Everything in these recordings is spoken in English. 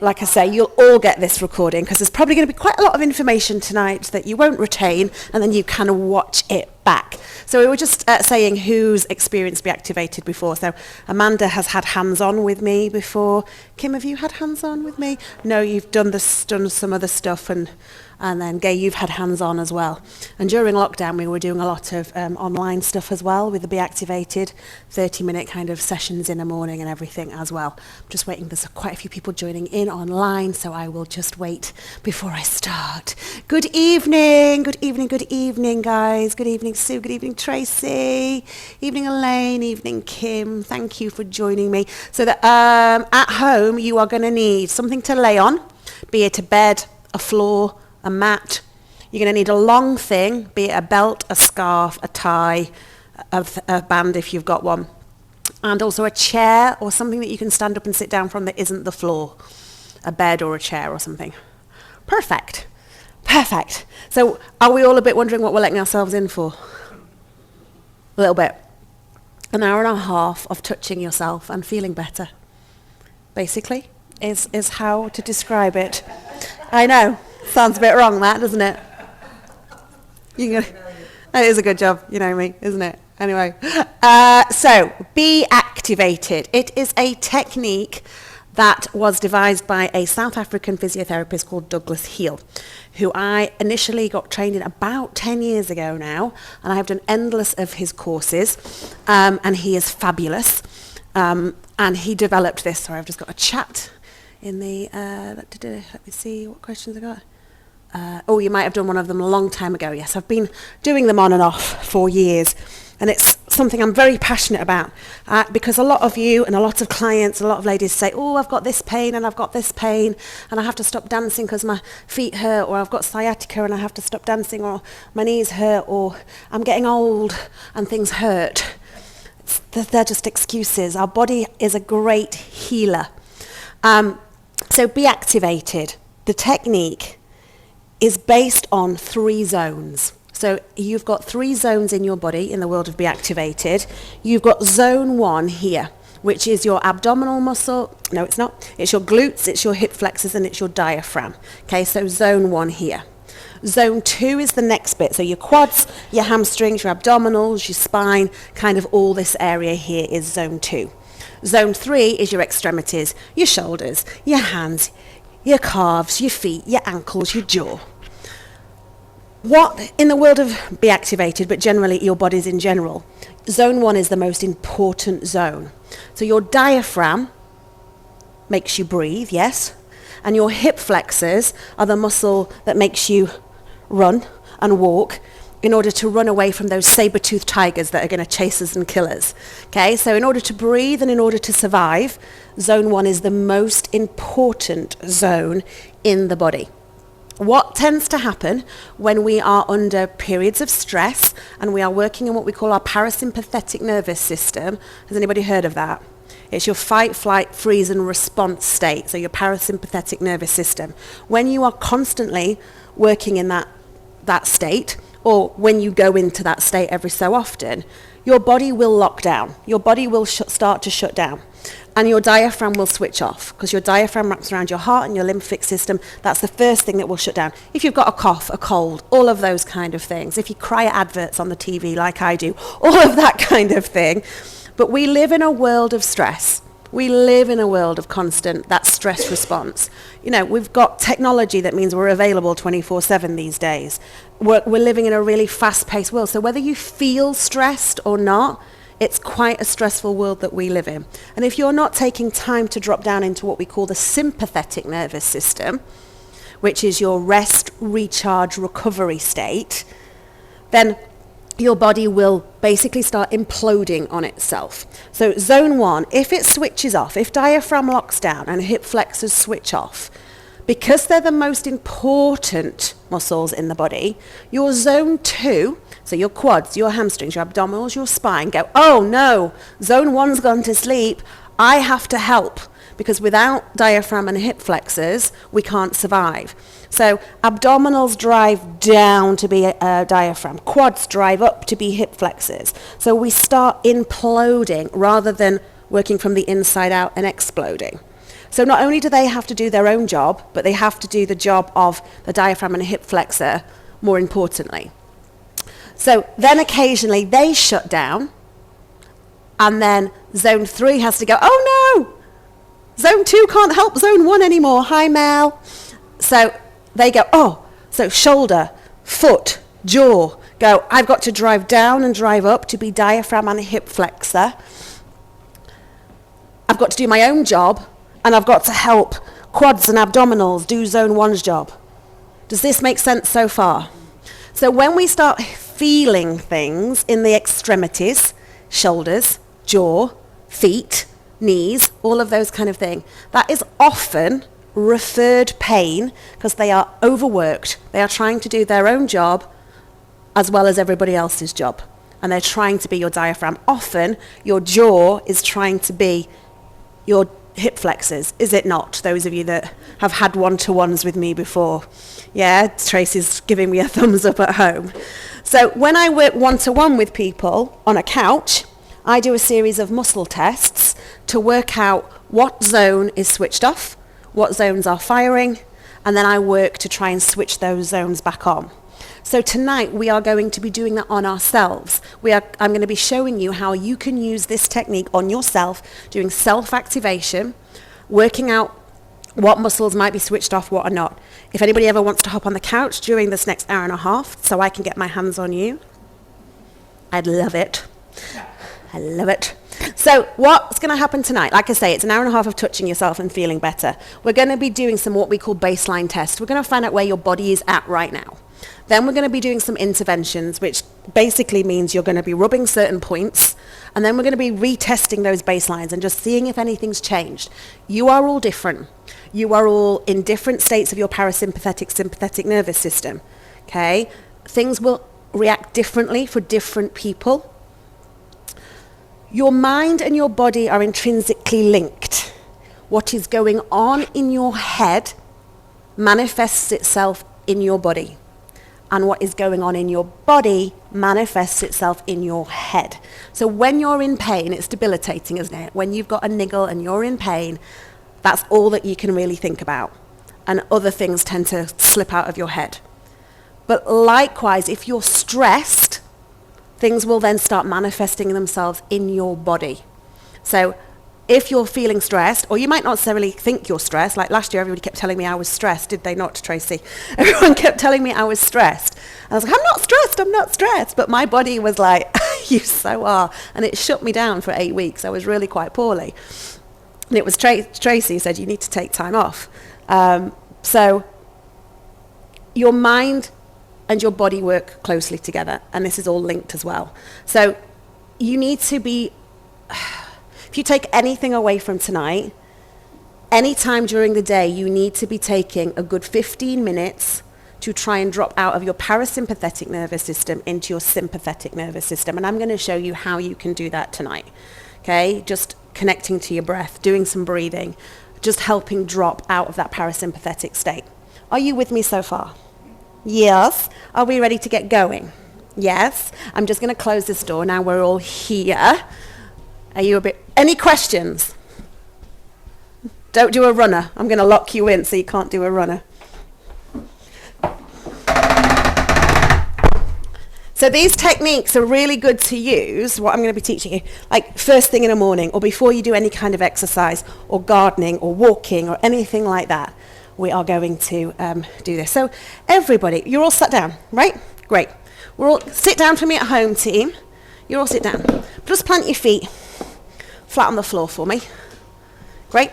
Like I say, you'll all get this recording because there's probably going to be quite a lot of information tonight that you won't retain, and then you kind of watch it back. So we were just saying who's experienced Be Activated before. So Amanda has had hands-on with me before. Kim, have you had hands-on with me? No, you've done some other stuff, and then Gay, you've had hands-on as well. And during lockdown, we were doing a lot of online stuff as well with the Be Activated, 30-minute kind of sessions in the morning and everything as well. I'm just waiting. There's quite a few people joining in online, so I will just wait before I start. Good evening, guys. Good evening, Sue. Good evening, Tracy. Evening, Elaine. Evening, Kim. Thank you for joining me. So that at home, you are going to need something to lay on, be it a bed, a floor, a mat. You're going to need a long thing, be it a belt, a scarf, a tie, a band if you've got one, and also a chair or something that you can stand up and sit down from that isn't the floor, a bed or a chair or something. Perfect. So are we all a bit wondering what we're letting ourselves in for? A little bit. An hour and a half of touching yourself and feeling better, basically, is how to describe it. I know. Sounds a bit wrong, that, doesn't it? It is a good job, you know me, isn't it? Anyway, so Be Activated. It is a technique that was devised by a South African physiotherapist called Douglas Heel, who I initially got trained in about 10 years ago now, and I have done endless of his courses, and he is fabulous. And he developed this. Sorry, I've just got a chat in the, let me see what questions I got. You might have done one of them a long time ago. Yes, I've been doing them on and off for years, and it's something I'm very passionate about because a lot of you and a lot of clients, a lot of ladies say, oh, I've got this pain and I've got this pain and I have to stop dancing because my feet hurt, or I've got sciatica and I have to stop dancing, or my knees hurt, or I'm getting old and things hurt. They're just excuses. Our body is a great healer. So Be Activated, the technique, is based on 3 zones. So you've got 3 zones in your body in the world of Be Activated. You've got zone 1 here, which is your abdominal muscle. No, it's not. It's your glutes, it's your hip flexors, and it's your diaphragm. Okay, so zone 1 here. Zone 2 is the next bit. So your quads, your hamstrings, your abdominals, your spine, kind of all this area here is zone 2. Zone 3 is your extremities, your shoulders, your hands, your calves, your feet, your ankles, your jaw. What, in the world of Be Activated, but generally your bodies in general, zone 1 is the most important zone. So your diaphragm makes you breathe, yes? And your hip flexors are the muscle that makes you run and walk in order to run away from those saber-toothed tigers that are going to chase us and kill us. Okay, so in order to breathe and in order to survive, zone 1 is the most important zone in the body. What tends to happen when we are under periods of stress and we are working in what we call our parasympathetic nervous system, has anybody heard of that? It's your fight, flight, freeze and response state, so your parasympathetic nervous system. When you are constantly working in that state, or when you go into that state every so often, your body will lock down. Your body will start to shut down. And your diaphragm will switch off, because your diaphragm wraps around your heart and your lymphatic system. That's the first thing that will shut down. If you've got a cough, a cold, all of those kind of things. If you cry at adverts on the TV like I do, all of that kind of thing. But we live in a world of stress. We live in a world of constant, that stress response. You know, we've got technology that means we're available 24/7 these days. We're living in a really fast-paced world. So whether you feel stressed or not, it's quite a stressful world that we live in. And if you're not taking time to drop down into what we call the sympathetic nervous system, which is your rest, recharge, recovery state, then your body will basically start imploding on itself. So zone 1, if it switches off, if diaphragm locks down and hip flexors switch off, because they're the most important muscles in the body, your zone 2, so your quads, your hamstrings, your abdominals, your spine go, oh no, zone 1's gone to sleep, I have to help. Because without diaphragm and hip flexors, we can't survive. So abdominals drive down to be a diaphragm. Quads drive up to be hip flexors. So we start imploding rather than working from the inside out and exploding. So not only do they have to do their own job, but they have to do the job of the diaphragm and hip flexor more importantly. So then occasionally they shut down, and then zone 3 has to go, oh no, zone 2 can't help zone 1 anymore. Hi, Mel. So they go, oh, so shoulder, foot, jaw, go, I've got to drive down and drive up to be diaphragm and hip flexor. I've got to do my own job, and I've got to help quads and abdominals do zone 1's job. Does this make sense so far? So when we start feeling things in the extremities, shoulders, jaw, feet, knees, all of those kind of things, that is often referred pain because they are overworked. They are trying to do their own job as well as everybody else's job. And they're trying to be your diaphragm. Often your jaw is trying to be your hip flexors, is it not? Those of you that have had one-to-ones with me before. Yeah, Tracy's giving me a thumbs up at home. So when I work one-to-one with people on a couch, I do a series of muscle tests to work out what zone is switched off, what zones are firing, and then I work to try and switch those zones back on. So tonight we are going to be doing that on ourselves. I'm going to be showing you how you can use this technique on yourself, doing self-activation, working out what muscles might be switched off, what are not. If anybody ever wants to hop on the couch during this next hour and a half so I can get my hands on you, I'd love it. I love it. So what's going to happen tonight? Like I say, it's an hour and a half of touching yourself and feeling better. We're going to be doing some what we call baseline tests. We're going to find out where your body is at right now. Then we're going to be doing some interventions, which basically means you're going to be rubbing certain points, and then we're going to be retesting those baselines and just seeing if anything's changed. You are all different. You are all in different states of your parasympathetic, sympathetic nervous system. Okay? Things will react differently for different people. Your mind and your body are intrinsically linked. What is going on in your head manifests itself in your body. And what is going on in your body manifests itself in your head. So when you're in pain, it's debilitating, isn't it? When you've got a niggle and you're in pain, that's all that you can really think about. And other things tend to slip out of your head. But likewise, if you're stressed, things will then start manifesting themselves in your body. So if you're feeling stressed, or you might not necessarily think you're stressed, like last year everybody kept telling me I was stressed, did they not, Tracy? Everyone kept telling me I was stressed. And I was like, I'm not stressed. But my body was like, you so are. And it shut me down for 8 weeks. I was really quite poorly. And it was Tracy who said, you need to take time off. So your mind and your body work closely together, and this is all linked as well. So you need to be... If you take anything away from tonight, any time during the day, you need to be taking a good 15 minutes to try and drop out of your parasympathetic nervous system into your sympathetic nervous system. And I'm going to show you how you can do that tonight. Okay? Just connecting to your breath, doing some breathing, just helping drop out of that parasympathetic state. Are you with me so far? Yes. Are we ready to get going? Yes. I'm just going to close this door. Now we're all here. Are you any questions? Don't do a runner. I'm going to lock you in so you can't do a runner. So these techniques are really good to use, what I'm going to be teaching you, like first thing in the morning or before you do any kind of exercise or gardening or walking or anything like that. We are going to do this. So everybody, you're all sat down, right? Great. We're all sit down for me at home, team. You're all sit down. Just plant your feet flat on the floor for me. Great.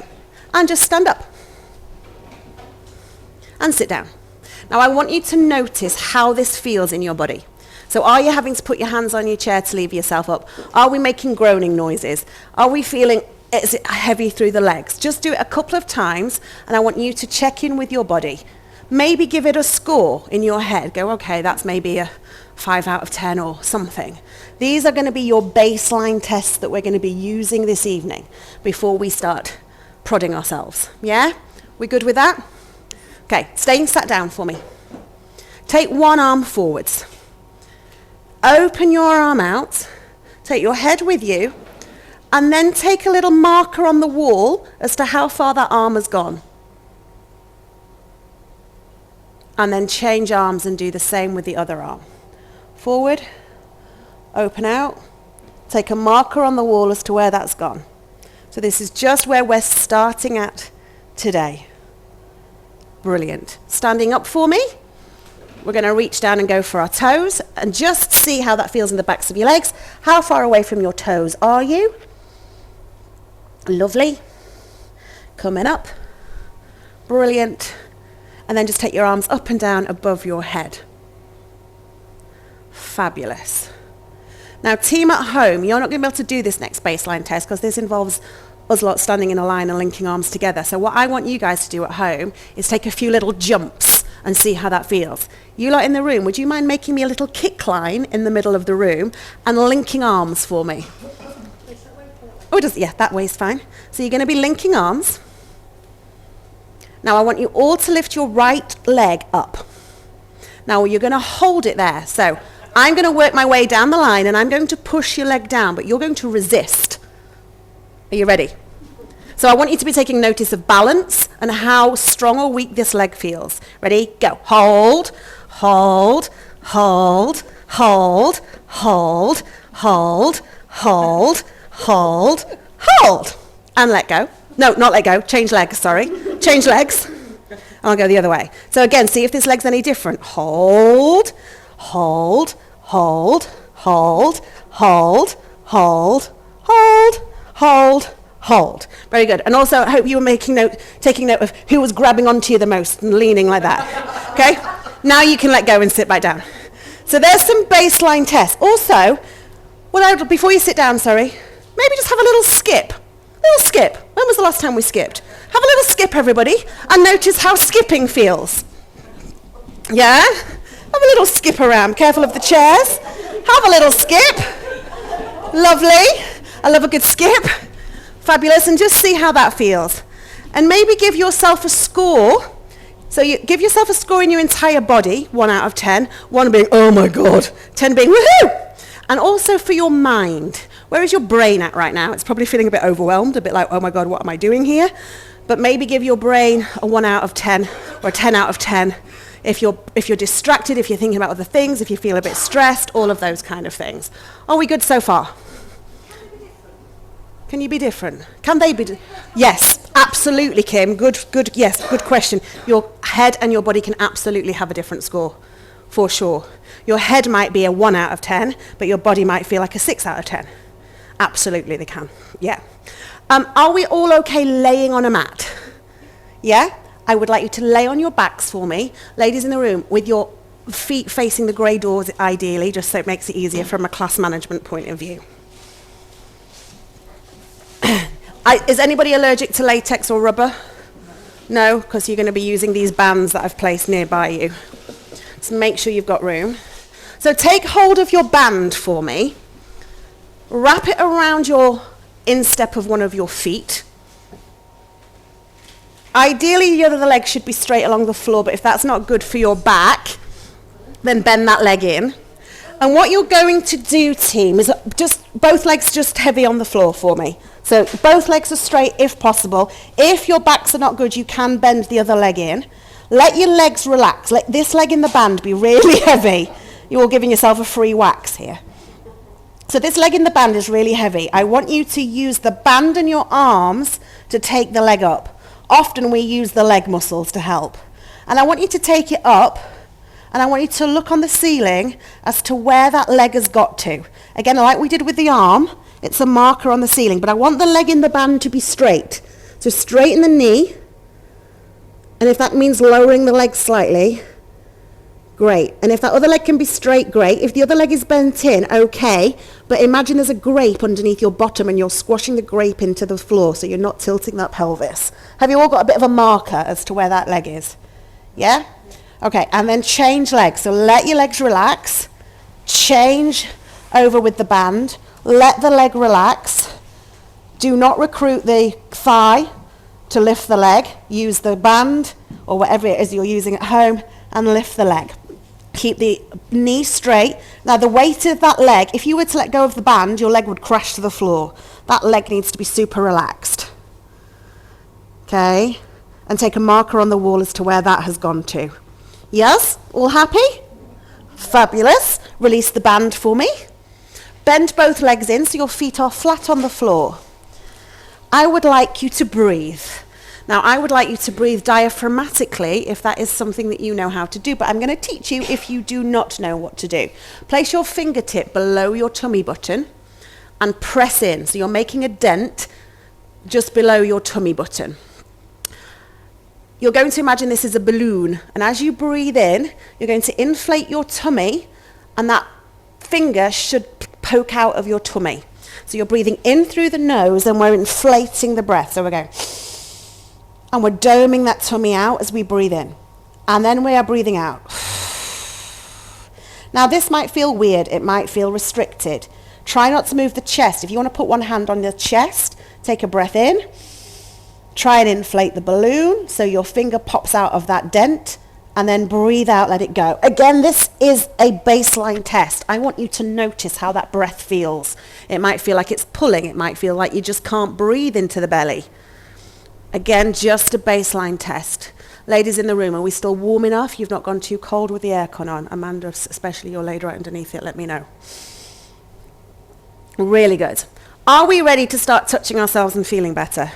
And just stand up. And sit down. Now I want you to notice how this feels in your body. So are you having to put your hands on your chair to lever yourself up? Are we making groaning noises? Are we feeling it's heavy through the legs? Just do it a couple of times, and I want you to check in with your body. Maybe give it a score in your head. Go, okay, that's maybe a 5 out of 10 or something. These are going to be your baseline tests that we're going to be using this evening before we start prodding ourselves. Yeah? We good with that? Okay, staying sat down for me. Take one arm forwards. Open your arm out. Take your head with you And then take a little marker on the wall as to how far that arm has gone. And then change arms and do the same with the other arm. Forward, open out, take a marker on the wall as to where that's gone. So this is just where we're starting at today. Brilliant. Standing up for me. We're going to reach down and go for our toes and just see how that feels in the backs of your legs. How far away from your toes are you? Lovely. Coming up. Brilliant. And then just take your arms up and down above your head. Fabulous. Now, team at home, you're not going to be able to do this next baseline test because this involves us lot standing in a line and linking arms together. So what I want you guys to do at home is take a few little jumps and see how that feels. You lot in the room, would you mind making me a little kick line in the middle of the room and linking arms for me? Oh, yeah, that way's fine. So you're going to be linking arms. Now I want you all to lift your right leg up. Now you're going to hold it there. So I'm going to work my way down the line and I'm going to push your leg down, but you're going to resist. Are you ready? So I want you to be taking notice of balance and how strong or weak this leg feels. Ready? Go. Hold, hold, hold, hold, hold, hold, hold, hold, hold. And let go. No, not let go. Change legs, sorry. Change legs. And I'll go the other way. So again, see if this leg's any different. Hold, hold, hold, hold, hold, hold, hold, hold, hold. Very good. And also, I hope you were taking note of who was grabbing onto you the most and leaning like that. Okay? Now you can let go and sit back down. So there's some baseline tests. Also, before you sit down, maybe just have a little skip. Little skip. When was the last time we skipped? Have a little skip, everybody, and notice how skipping feels. Yeah? Have a little skip around. Careful of the chairs. Have a little skip. Lovely. I love a good skip. Fabulous. And just see how that feels. And maybe give yourself a score. So you give yourself a score in your entire body, 1 out of 10. 1 being, oh my God. 10 being, woohoo! And also for your mind. Where is your brain at right now? It's probably feeling a bit overwhelmed, a bit like, oh my God, what am I doing here? But maybe give your brain a 1 out of 10 or a 10 out of 10. If you're distracted, if you're thinking about other things, if you feel a bit stressed, all of those kind of things. Are we good so far? Can you be different? Can they be? Yes, absolutely, Kim. Good, yes, good question. Your head and your body can absolutely have a different score, for sure. Your head might be a 1 out of 10, but your body might feel like a 6 out of 10. Absolutely, they can. Yeah. Are we all okay laying on a mat? Yeah? I would like you to lay on your backs for me. Ladies in the room, with your feet facing the grey doors, ideally, just so it makes it easier from a class management point of view. Is anybody allergic to latex or rubber? No, because you're going to be using these bands that I've placed nearby you. So make sure you've got room. So take hold of your band for me. Wrap it around your instep of one of your feet. Ideally, the other leg should be straight along the floor, but if that's not good for your back, then bend that leg in. And what you're going to do, team, is just both legs just heavy on the floor for me. So both legs are straight if possible. If your backs are not good, you can bend the other leg in. Let your legs relax. Let this leg in the band be really heavy. You're giving yourself a free wax here. So this leg in the band is really heavy. I want you to use the band and your arms to take the leg up. Often we use the leg muscles to help. And I want you to take it up, and I want you to look on the ceiling as to where that leg has got to. Again, like we did with the arm, it's a marker on the ceiling, but I want the leg in the band to be straight. So straighten the knee, and if that means lowering the leg slightly, great. And if that other leg can be straight, great. If the other leg is bent in, okay. But imagine there's a grape underneath your bottom and you're squashing the grape into the floor so you're not tilting that pelvis. Have you all got a bit of a marker as to where that leg is? Yeah? Okay, and then change legs. So let your legs relax. Change over with the band. Let the leg relax. Do not recruit the thigh to lift the leg. Use the band or whatever it is you're using at home and lift the leg. keep the knee straight. Now the weight of that leg, if you were to let go of the band, your leg would crash to the floor. That leg needs to be super relaxed. Okay? And take a marker on the wall as to where that has gone to. Yes? All happy? Fabulous. Release the band for me. Bend both legs in so your feet are flat on the floor. I would like you to breathe. Now, I would like you to breathe diaphragmatically if that is something that you know how to do, but I'm going to teach you if you do not know what to do. Place your fingertip below your tummy button and press in. So you're making a dent just below your tummy button. You're going to imagine this is a balloon, and as you breathe in, you're going to inflate your tummy, and that finger should poke out of your tummy. So you're breathing in through the nose, and we're inflating the breath. So we're going, and we're doming that tummy out as we breathe in. And then we are breathing out. Now this might feel weird, it might feel restricted. Try not to move the chest. If you want to put one hand on the chest, take a breath in. Try and inflate the balloon so your finger pops out of that dent, and then breathe out, let it go. Again, this is a baseline test. I want you to notice how that breath feels. It might feel like it's pulling. It might feel like you just can't breathe into the belly. Again, just a baseline test. Ladies in the room, are we still warm enough? You've not gone too cold with the aircon on. Amanda, especially, you're laid right underneath it. Let me know. Really good. Are we ready to start touching ourselves and feeling better?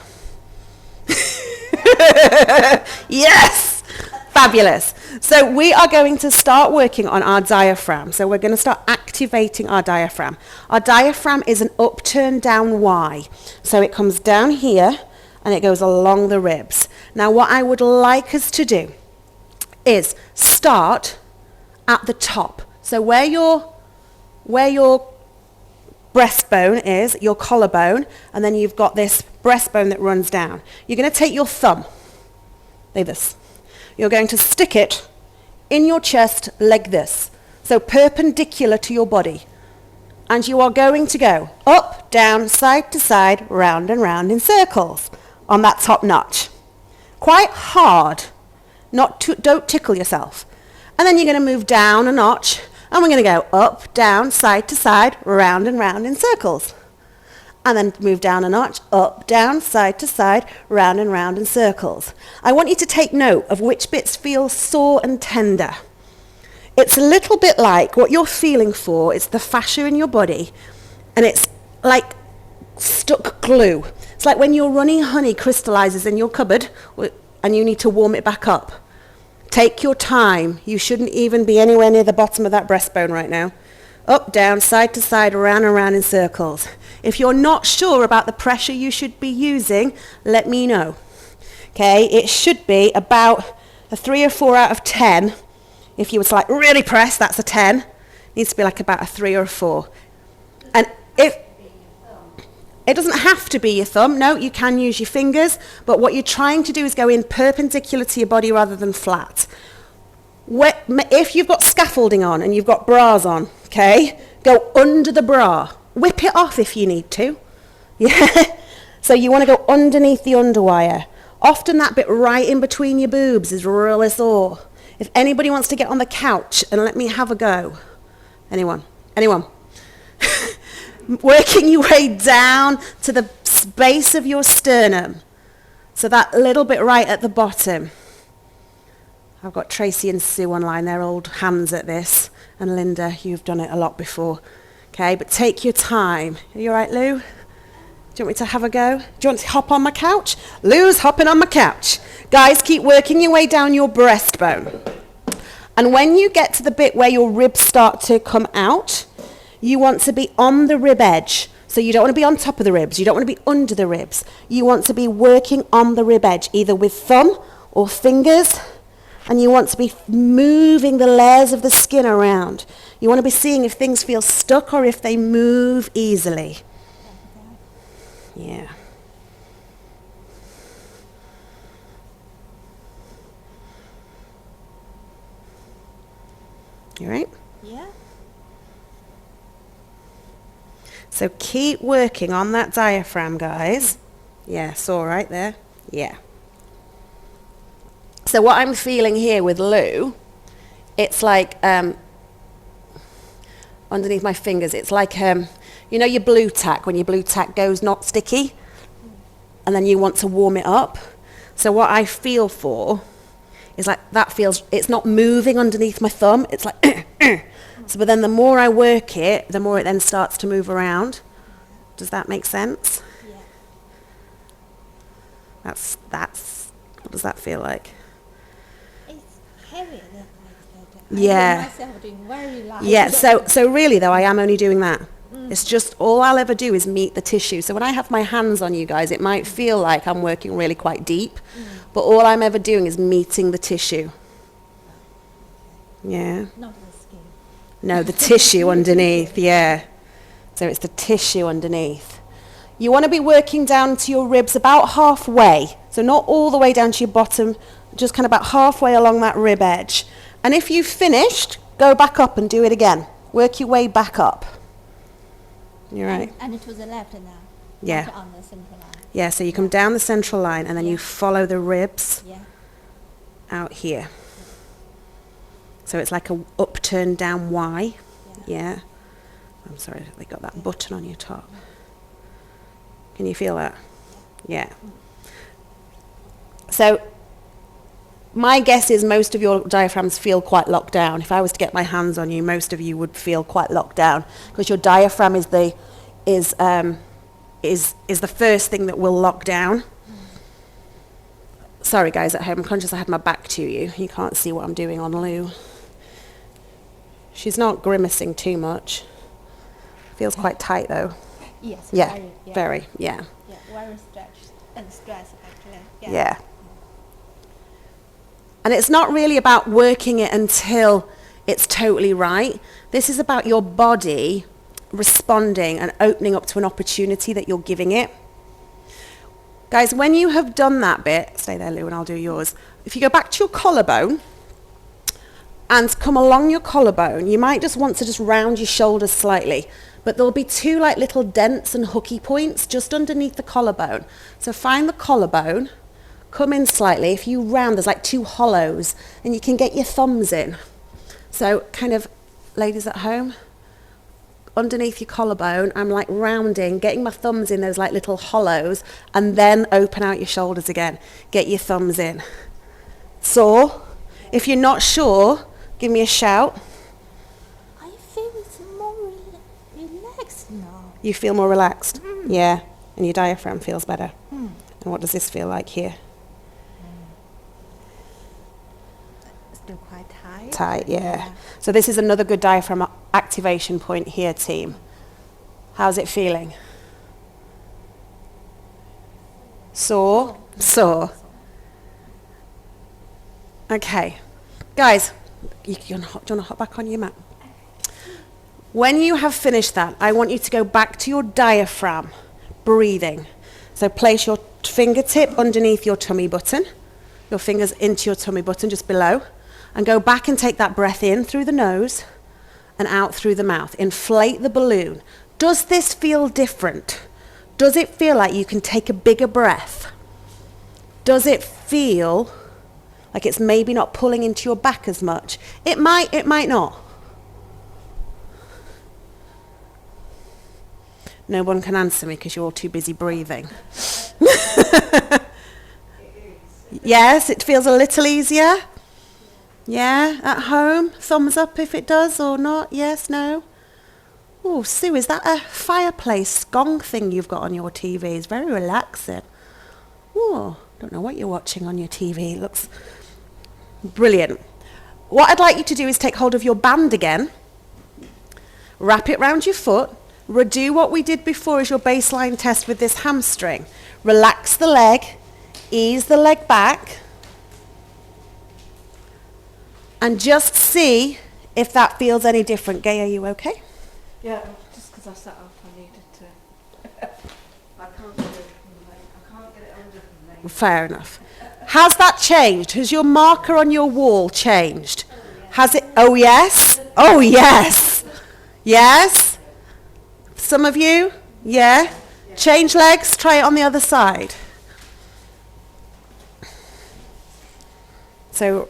Yes! Fabulous. So we are going to start working on our diaphragm. So we're going to start activating our diaphragm. Our diaphragm is an upturned down Y. So it comes down here and it goes along the ribs. Now what I would like us to do is start at the top. So where your breastbone is, your collarbone, and then you've got this breastbone that runs down. You're going to take your thumb, like this. You're going to stick it in your chest like this, so perpendicular to your body. And you are going to go up, down, side to side, round and round in circles on that top notch. Quite hard. Don't tickle yourself. And then you're going to move down a notch, and we're going to go up, down, side to side, round and round in circles. And then move down a notch, up, down, side to side, round and round in circles. I want you to take note of which bits feel sore and tender. It's a little bit like what you're feeling for. It's the fascia in your body, and it's like stuck glue. It's like when your running honey crystallizes in your cupboard and you need to warm it back up. Take your time. You shouldn't even be anywhere near the bottom of that breastbone right now. Up, down, side to side, around and around in circles. If you're not sure about the pressure you should be using, let me know. Okay, it should be about a 3 or 4 out of 10. If you were to like really press, that's a 10. It needs to be like about a 3 or a 4. And if it doesn't have to be your thumb. No, you can use your fingers, but what you're trying to do is go in perpendicular to your body rather than flat. If you've got scaffolding on and you've got bras on, okay, go under the bra. Whip it off if you need to. Yeah. So you want to go underneath the underwire. Often that bit right in between your boobs is really sore. If anybody wants to get on the couch and let me have a go. Anyone? Working your way down to the base of your sternum. So that little bit right at the bottom. I've got Tracy and Sue online. They're old hands at this. And Linda, you've done it a lot before. Okay, but take your time. Are you all right, Lou? Do you want me to have a go? Do you want to hop on my couch? Lou's hopping on my couch. Guys, keep working your way down your breastbone. And when you get to the bit where your ribs start to come out, you want to be on the rib edge. So you don't want to be on top of the ribs. You don't want to be under the ribs. You want to be working on the rib edge, either with thumb or fingers. And you want to be moving the layers of the skin around. You want to be seeing if things feel stuck or if they move easily. Yeah. You right? Yeah. So keep working on that diaphragm, guys. Yeah, sore right there. Yeah. So what I'm feeling here with Lou it's like underneath my fingers, it's like, you know your blue tack, when your blue tack goes not sticky, and then you want to warm it up. So what I feel for is like, that feels, it's not moving underneath my thumb, it's like, so, but then the more I work it, the more it then starts to move around. Does that make sense? Yeah. That's, what does that feel like? It's heavier than like that. Yeah. I feel myself doing very light. Yeah, so really though, I am only doing that. It's just, all I'll ever do is meet the tissue. So when I have my hands on you guys, it might feel like I'm working really quite deep, but all I'm ever doing is meeting the tissue. Yeah. Not the skin. No, the tissue underneath, yeah. So it's the tissue underneath. You want to be working down to your ribs about halfway. So not all the way down to your bottom, just kind of about halfway along that rib edge. And if you've finished, go back up and do it again. Work your way back up. You're right. And to the left now. Yeah. Not on the central line. Yeah, so you come down the central line and then you follow the ribs Yeah. out here. So it's like a upturned down Y. Yeah. I'm sorry, they got that button on your top. Can you feel that? Yeah. So my guess is most of your diaphragms feel quite locked down. If I was to get my hands on you, most of you would feel quite locked down because your diaphragm is the first thing that will lock down. Sorry guys at home, I'm conscious I had my back to you. You can't see what I'm doing on Lou. She's not grimacing too much. Feels quite tight though. Yes. Yeah, Very. very, yeah. Yeah, very stretched and stressed actually. Yeah. And it's not really about working it until it's totally right. This is about your body responding and opening up to an opportunity that you're giving it. Guys, when you have done that bit, stay there Lou and I'll do yours. If you go back to your collarbone and come along your collarbone, you might just want to just round your shoulders slightly. But there'll be two like little dents and hooky points just underneath the collarbone. So find the collarbone, come in slightly. If you round, there's like two hollows and you can get your thumbs in. So kind of, ladies at home, underneath your collarbone, I'm like rounding, getting my thumbs in those like little hollows and then open out your shoulders again. Get your thumbs in. Sore? If you're not sure, give me a shout. I feel it's more relaxed now. You feel more relaxed? Yeah. And your diaphragm feels better. And what does this feel like here? Still quite tight. Tight, yeah. So this is another good diaphragm activation point here, team. How's it feeling? Sore? Sore. Okay. Guys, do you want to hop back on your mat? When you have finished that, I want you to go back to your diaphragm, breathing. So place your fingertip underneath your tummy button, your fingers into your tummy button just below, and go back and take that breath in through the nose and out through the mouth. Inflate the balloon. Does this feel different? Does it feel like you can take a bigger breath? Does it feel like it's maybe not pulling into your back as much? It might not. No one can answer me because you're all too busy breathing. Yes, it feels a little easier. Yeah, at home, thumbs up if it does or not. Yes, no. Oh, Sue, is that a fireplace gong thing you've got on your TV? It's very relaxing. Oh, don't know what you're watching on your TV. It looks brilliant. What I'd like you to do is take hold of your band again, wrap it round your foot, redo what we did before as your baseline test with this hamstring. Relax the leg, ease the leg back, and just see if that feels any different. Gay, are you okay? Yeah, just because I sat up, I needed to. I can't get it under the leg. Fair enough. Has that changed? Has your marker on your wall changed? Has it? Oh, yes? Oh, yes. Yes? Some of you? Yeah? Change legs, try it on the other side. So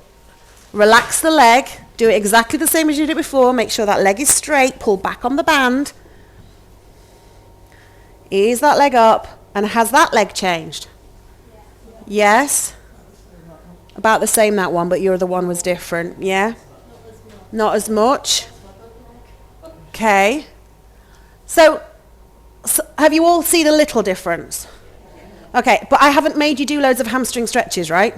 relax the leg, Do it exactly the same as you did before. Make sure that leg is straight. Pull back on the band. Ease that leg up. And has that leg changed? Yes? About the same, that one, but your other one was different. Yeah? Not as much. Okay. So have you all seen a little difference? Okay, but I haven't made you do loads of hamstring stretches, right?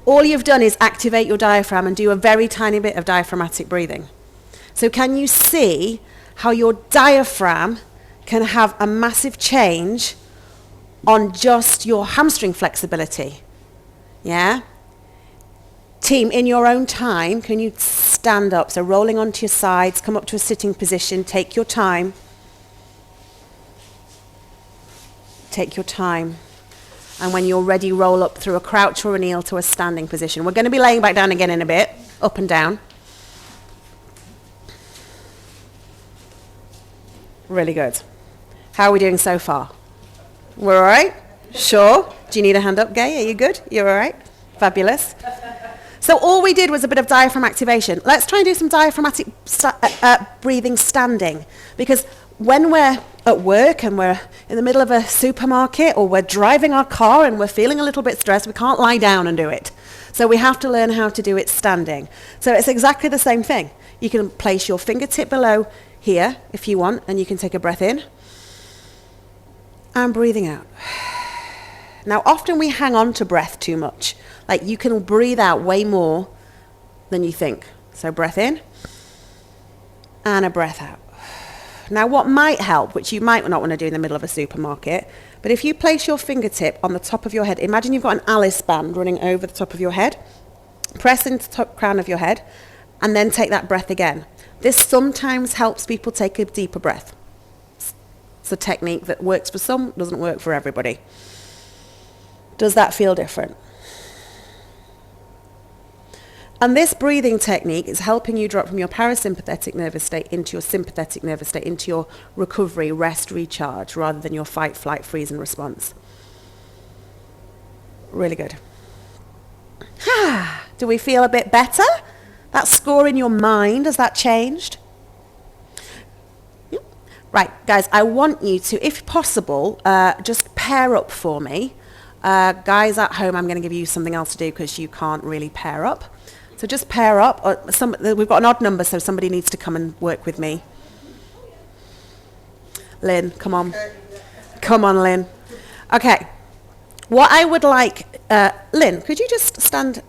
All you've done is activate your diaphragm and do a very tiny bit of diaphragmatic breathing. So can you see how your diaphragm can have a massive change on just your hamstring flexibility? Yeah? Team, in your own time, can you stand up? So rolling onto your sides, come up to a sitting position, take your time. Take your time. And when you're ready, roll up through a crouch or a kneel to a standing position. We're going to be laying back down again in a bit, up and down. Really good. How are we doing so far? We're all right? Sure? Do you need a hand up, Gay? Are you good? You're all right? Fabulous. So all we did was a bit of diaphragm activation. Let's try and do some diaphragmatic breathing standing. Because when we're at work and we're in the middle of a supermarket or we're driving our car and we're feeling a little bit stressed, we can't lie down and do it. So we have to learn how to do it standing. So it's exactly the same thing. You can place your fingertip below here if you want, and you can take a breath in and breathing out. Now, often we hang on to breath too much. Like, you can breathe out way more than you think. So breath in and a breath out. Now, what might help, which you might not want to do in the middle of a supermarket, but if you place your fingertip on the top of your head, imagine you've got an Alice band running over the top of your head, press into the top crown of your head, and then take that breath again. This sometimes helps people take a deeper breath. It's a technique that works for some, doesn't work for everybody. Does that feel different? And this breathing technique is helping you drop from your parasympathetic nervous state into your sympathetic nervous state, into your recovery, rest, recharge, rather than your fight, flight, freeze, and response. Really good. Do we feel a bit better? That score in your mind, has that changed? Yep. Right, guys, I want you to, if possible, just pair up for me. Guys at home, I'm going to give you something else to do because you can't really pair up. So just pair up. We've got an odd number, so somebody needs to come and work with me. Lynn, come on. Come on, Lynn. Okay. What I would like, Lynn, could you just stand,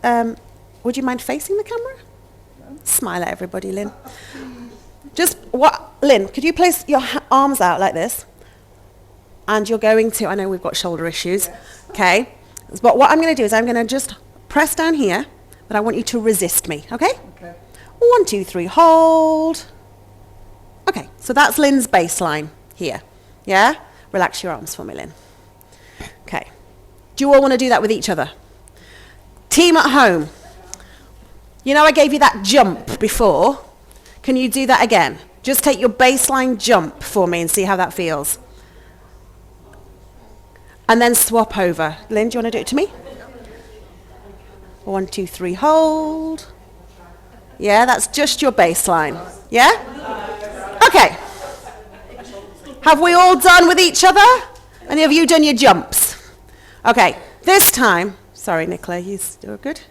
would you mind facing the camera? Smile at everybody, Lynn. Lynn, could you place your arms out like this? And you're going to, I know we've got shoulder issues. Okay. But what I'm going to do is I'm going to just press down here, but I want you to resist me, okay? Okay. 1, 2, 3, hold. Okay, so that's Lynn's baseline here. Yeah? Relax your arms for me, Lynn. Okay. Do you all want to do that with each other? Team at home. You know I gave you that jump before. Can you do that again? Just take your baseline jump for me and see how that feels. And then swap over. Lynn, do you want to do it to me? 1, 2, 3, hold. Yeah, that's just your baseline. Yeah? Okay. Have we all done with each other? And have you done your jumps? Okay, this time, sorry Nicola, you still good?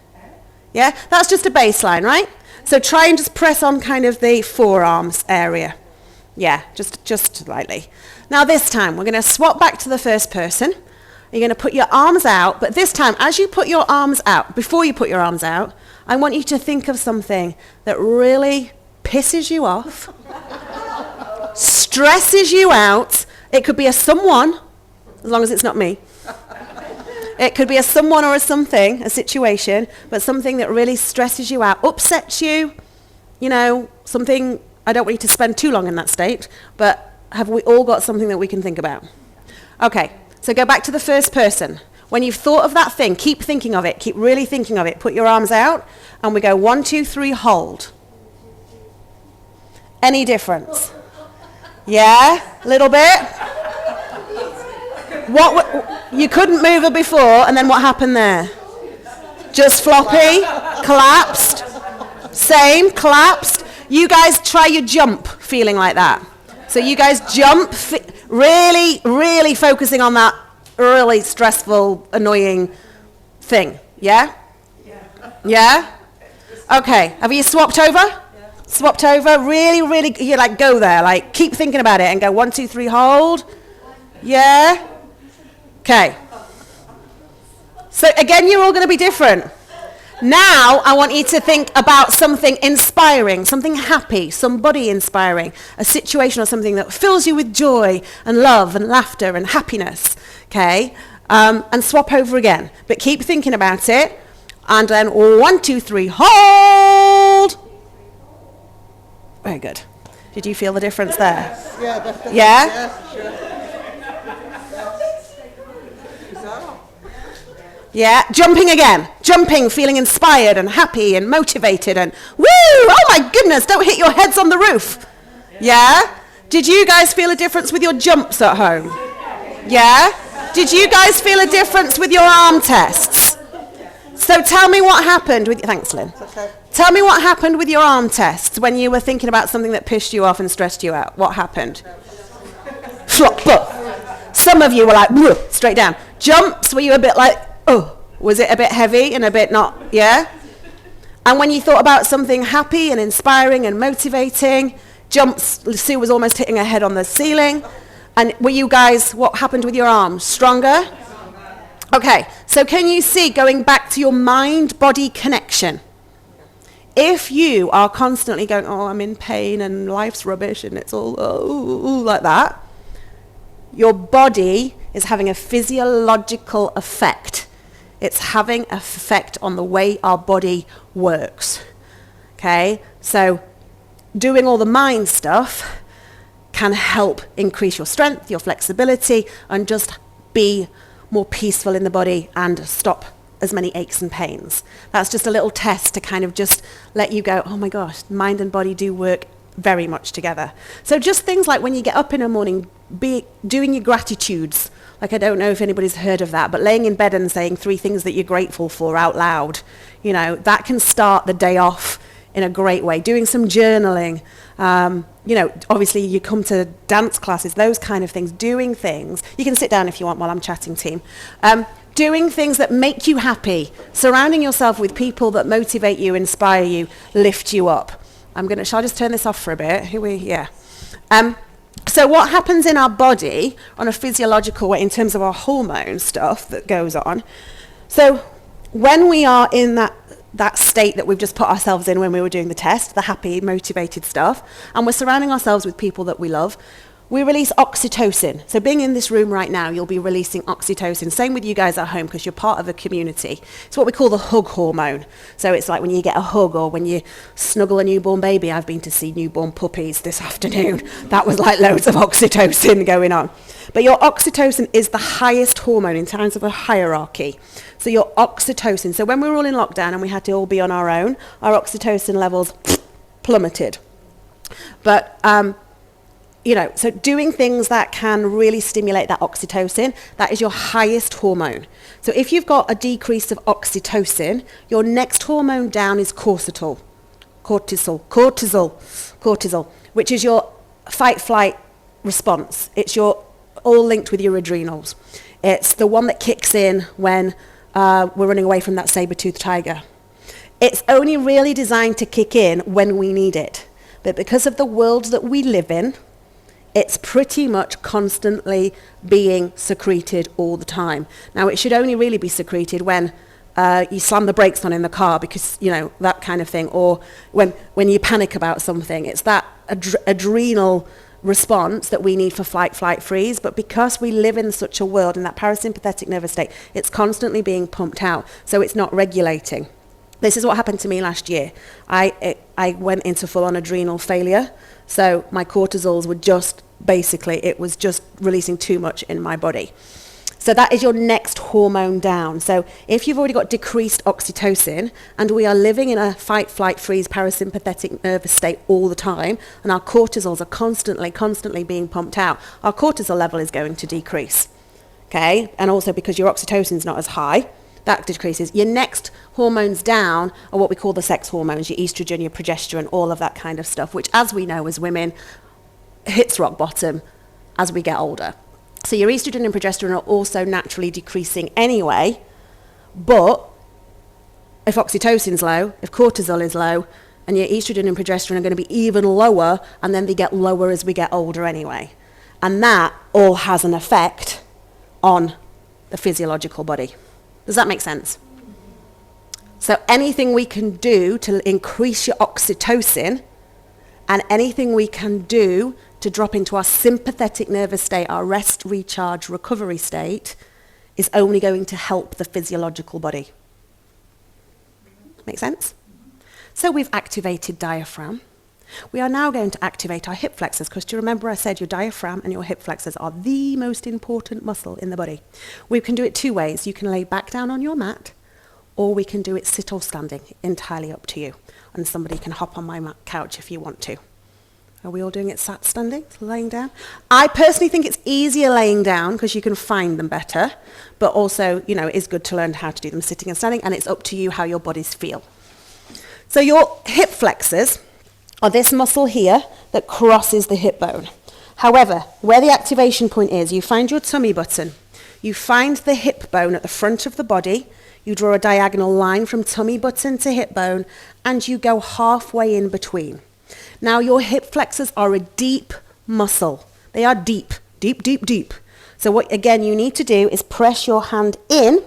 Yeah, that's just a baseline, right? So try and just press on kind of the forearms area. Yeah, just slightly. Now this time, we're going to swap back to the first person. You're going to put your arms out, but this time, as you put your arms out, before you put your arms out, I want you to think of something that really pisses you off, stresses you out. It could be a someone, as long as it's not me. It could be a someone or a something, a situation, but something that really stresses you out, upsets you, you know, something, I don't want you to spend too long in that state, but have we all got something that we can think about? Okay. So go back to the first person. When you've thought of that thing, keep thinking of it. Keep really thinking of it. Put your arms out, and we go 1, 2, 3, hold. Any difference? Yeah? A little bit? You couldn't move it before, and then what happened there? Just floppy? Collapsed? Same, collapsed. You guys try your jump, feeling like that. So you guys jump, really, really focusing on that really stressful, annoying thing. Yeah? Yeah? Okay. Have you swapped over? Swapped over? Really, really, you like go there. Like keep thinking about it and go 1, 2, 3, hold. Yeah? Okay. So again, you're all going to be different. Now, I want you to think about something inspiring, something happy, somebody inspiring, a situation or something that fills you with joy and love and laughter and happiness, okay? And swap over again. But keep thinking about it. And then 1, 2, 3, hold. Very good. Did you feel the difference there? Yeah, definitely. Yeah? Yeah, sure. Yeah, jumping again. Jumping, feeling inspired and happy and motivated and woo! Oh my goodness, don't hit your heads on the roof. Yeah? Did you guys feel a difference with your jumps at home? Yeah? Did you guys feel a difference with your arm tests? So tell me what happened with... Thanks, Lynn. Okay. Tell me what happened with your arm tests when you were thinking about something that pissed you off and stressed you out. What happened? Flop, flop. Some of you were like, whoa, straight down. Jumps, were you a bit like... Oh, was it a bit heavy and a bit not, yeah? And when you thought about something happy and inspiring and motivating, jumps, Sue was almost hitting her head on the ceiling. And were you guys, what happened with your arms? Stronger? Okay, so can you see, going back to your mind-body connection, if you are constantly going, oh, I'm in pain and life's rubbish and it's all like that, your body is having a physiological effect. It's having an effect on the way our body works. Okay? So doing all the mind stuff can help increase your strength, your flexibility, and just be more peaceful in the body and stop as many aches and pains. That's just a little test to kind of just let you go, oh my gosh, mind and body do work very much together. So just things like when you get up in the morning, doing your gratitudes. Like, I don't know if anybody's heard of that, but laying in bed and saying 3 things that you're grateful for out loud, you know, that can start the day off in a great way. Doing some journaling, you know, obviously you come to dance classes, those kind of things, doing things. You can sit down if you want while I'm chatting, team. Doing things that make you happy, surrounding yourself with people that motivate you, inspire you, lift you up. Shall I just turn this off for a bit? So what happens in our body on a physiological way in terms of our hormone stuff that goes on? So when we are in that state that we've just put ourselves in when we were doing the test, the happy, motivated stuff, and we're surrounding ourselves with people that we love, we release oxytocin. So being in this room right now, you'll be releasing oxytocin. Same with you guys at home because you're part of a community. It's what we call the hug hormone. So it's like when you get a hug or when you snuggle a newborn baby. I've been to see newborn puppies this afternoon. That was like loads of oxytocin going on. But your oxytocin is the highest hormone in terms of a hierarchy. So your oxytocin. So when we were all in lockdown and we had to all be on our own, our oxytocin levels plummeted. But you know, so doing things that can really stimulate that oxytocin, that is your highest hormone. So if you've got a decrease of oxytocin, your next hormone down is cortisol, which is your fight-flight response. It's all linked with your adrenals. It's the one that kicks in when we're running away from that saber-toothed tiger. It's only really designed to kick in when we need it. But because of the world that we live in, it's pretty much constantly being secreted all the time. Now, it should only really be secreted when you slam the brakes on in the car because, you know, that kind of thing, or when you panic about something. It's that adrenal response that we need for flight, flight, freeze. But because we live in such a world, in that parasympathetic nervous state, it's constantly being pumped out, so it's not regulating. This is what happened to me last year. I went into full-on adrenal failure. So my cortisols were it was just releasing too much in my body. So that is your next hormone down. So if you've already got decreased oxytocin and we are living in a fight, flight, freeze, parasympathetic nervous state all the time, and our cortisols are constantly being pumped out, our cortisol level is going to decrease. Okay? And also because your oxytocin is not as high, That decreases. Your next hormones down are what we call the sex hormones, your estrogen, your progesterone, all of that kind of stuff, which, as we know as women, hits rock bottom as we get older. So your estrogen and progesterone are also naturally decreasing anyway, but if oxytocin's low, if cortisol is low, and your estrogen and progesterone are going to be even lower, and then they get lower as we get older anyway. And that all has an effect on the physiological body. Does that make sense? So anything we can do to increase your oxytocin, and anything we can do to drop into our sympathetic nervous state, our rest, recharge, recovery state, is only going to help the physiological body. Make sense? So we've activated diaphragm. We are now going to activate our hip flexors, because do you remember I said your diaphragm and your hip flexors are the most important muscle in the body. We can do it two ways. You can lay back down on your mat, or we can do it sit or standing, entirely up to you. And somebody can hop on my couch if you want to. Are we all doing it sat, standing, laying down? I personally think it's easier laying down because you can find them better, but also, you know, it is good to learn how to do them sitting and standing, and it's up to you how your bodies feel. So your hip flexors are this muscle here that crosses the hip bone. However, where the activation point is, you find your tummy button, you find the hip bone at the front of the body, you draw a diagonal line from tummy button to hip bone, and you go halfway in between. Now your hip flexors are a deep muscle. They are deep, deep, deep, deep. So what, again, you need to do is press your hand in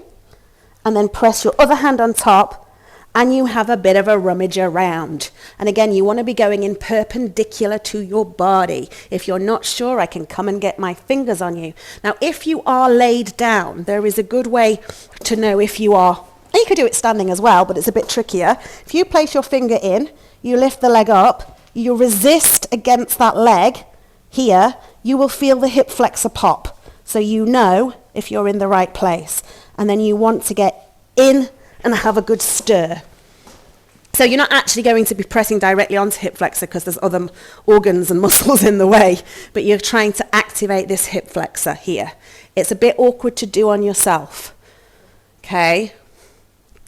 and then press your other hand on top, and you have a bit of a rummage around. And again, you want to be going in perpendicular to your body. If you're not sure, I can come and get my fingers on you. Now, if you are laid down, there is a good way to know if you are, and you could do it standing as well, but it's a bit trickier. If you place your finger in, you lift the leg up, you resist against that leg here, you will feel the hip flexor pop. So you know if you're in the right place. And then you want to get in and have a good stir. So you're not actually going to be pressing directly onto hip flexor because there's other organs and muscles in the way, but you're trying to activate this hip flexor here. It's a bit awkward to do on yourself. Okay?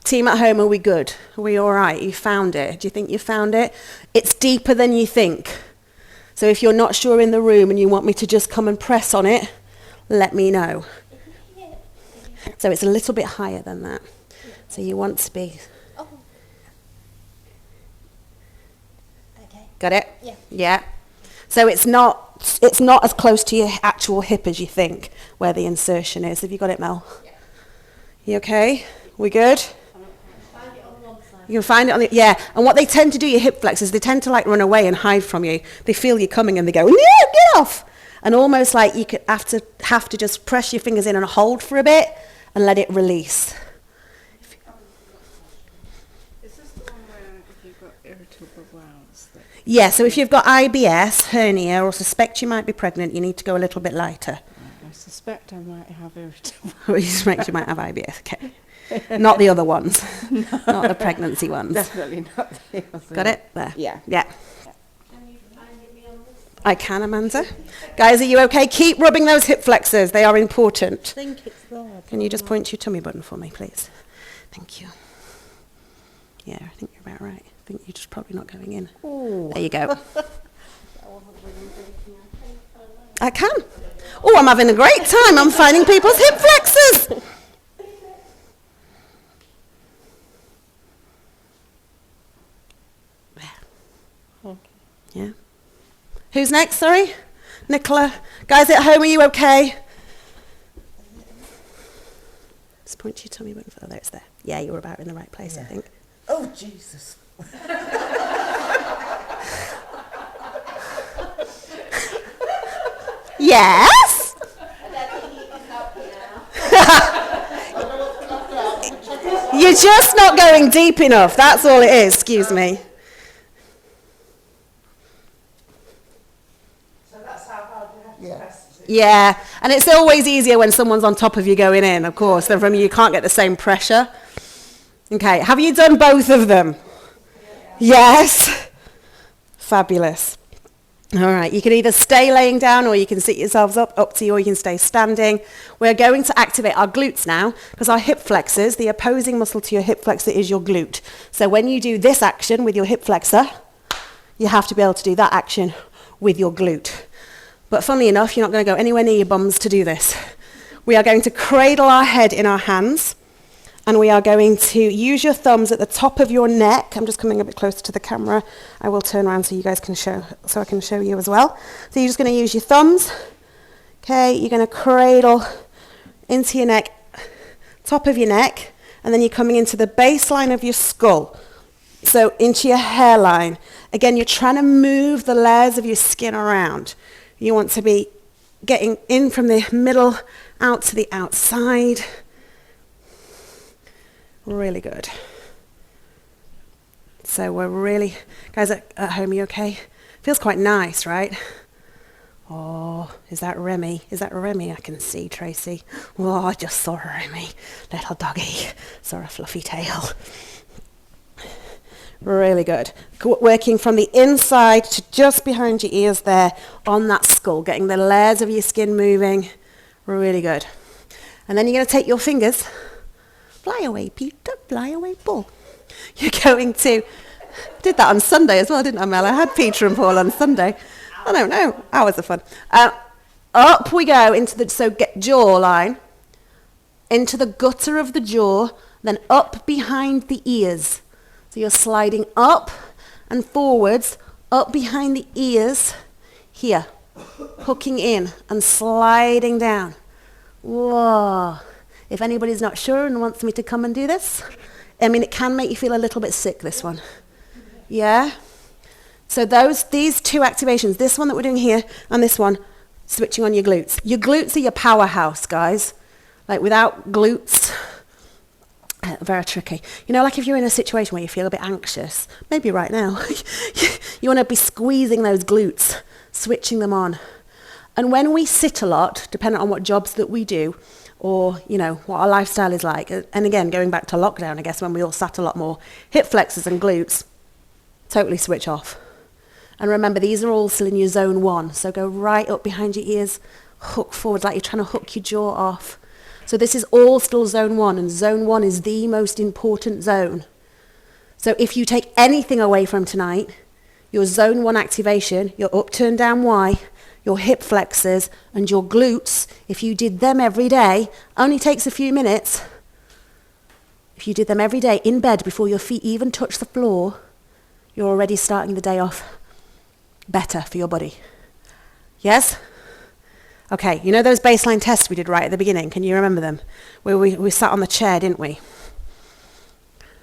Team at home, are we good? Are we all right? You found it? Do you think you found it? It's deeper than you think. So if you're not sure in the room and you want me to just come and press on it, let me know. So it's a little bit higher than that. So you want to be... Oh. Okay. Got it? Yeah. Yeah. So it's not as close to your actual hip as you think, where the insertion is. Have you got it, Mel? Yeah. You okay? We good? You can find it on the, yeah. And what they tend to do, your hip flexors, they tend to like run away and hide from you. They feel you coming and they go, no, get off. And almost like you could have to just press your fingers in and hold for a bit and let it release. Is this the one where if you've got irritable bowels? Yeah, so if you've got IBS, hernia, or suspect you might be pregnant, you need to go a little bit lighter. I suspect I might have irritable. You suspect you might have IBS, okay. Not the other ones, not the pregnancy ones. Definitely not the other. Got it? There. Yeah. Yeah. I can, Amanda. Guys, are you okay? Keep rubbing those hip flexors. They are important. I think it's there. Can you just point to your tummy button for me, please? Thank you. Yeah, I think you're about right. I think you're just probably not going in. Ooh. There you go. I can. Oh, I'm having a great time. I'm finding people's hip flexors. Yeah. Who's next, sorry? Nicola. Guys at home, are you okay? Just point to your tummy button. Oh, there it's there. Yeah, you were about in the right place, I think. Oh, Jesus. Yes? You're just not going deep enough. That's all it is. Excuse me. Yeah, and it's always easier when someone's on top of you going in, of course, than from you can't get the same pressure. Okay, have you done both of them? Yeah. Yes. Fabulous. All right, you can either stay laying down or you can sit yourselves up to you, or you can stay standing. We're going to activate our glutes now because our hip flexors, the opposing muscle to your hip flexor is your glute. So when you do this action with your hip flexor, you have to be able to do that action with your glute. But funnily enough, you're not going to go anywhere near your bums to do this. We are going to cradle our head in our hands, and we are going to use your thumbs at the top of your neck. I'm just coming a bit closer to the camera. I will turn around so you guys can show, so I can show you as well. So you're just going to use your thumbs. Okay, you're going to cradle into your neck, top of your neck, and then you're coming into the baseline of your skull. So into your hairline. Again, you're trying to move the layers of your skin around. You want to be getting in from the middle out to the outside. Really good. So we're really, guys at home, you okay? Feels quite nice, right? Oh, is that Remy? Is that Remy I can see, Tracy? Oh, I just saw Remy, little doggy. Saw a fluffy tail. Really good. Working from the inside to just behind your ears there on that skull, getting the layers of your skin moving. Really good. And then you're going to take your fingers. Fly away, Peter, fly away, Paul. You're going to, did that on Sunday as well, didn't I, Mel? I had Peter and Paul on Sunday. I don't know, hours of fun. Up we go into the, so get jawline, into the gutter of the jaw, then up behind the ears. So you're sliding up and forwards, up behind the ears, here, hooking in and sliding down. Whoa. If anybody's not sure and wants me to come and do this, I mean, it can make you feel a little bit sick, this one. Yeah? So these two activations, this one that we're doing here and this one, switching on your glutes. Your glutes are your powerhouse, guys. Like without glutes, very tricky. You know, like if you're in a situation where you feel a bit anxious, maybe right now, you want to be squeezing those glutes, switching them on. And when we sit a lot, depending on what jobs that we do, or, you know, what our lifestyle is like. And again, going back to lockdown, I guess, when we all sat a lot more, hip flexors and glutes, totally switch off. And remember, these are all still in your zone 1. So go right up behind your ears, hook forward, like you're trying to hook your jaw off. So this is all still zone 1, and zone 1 is the most important zone. So if you take anything away from tonight, your zone 1 activation, your up, turn, down, Y, your hip flexors and your glutes, if you did them every day, only takes a few minutes. If you did them every day in bed before your feet even touch the floor, you're already starting the day off better for your body. Yes? Okay, you know those baseline tests we did right at the beginning? Can you remember them? Where we sat on the chair, didn't we?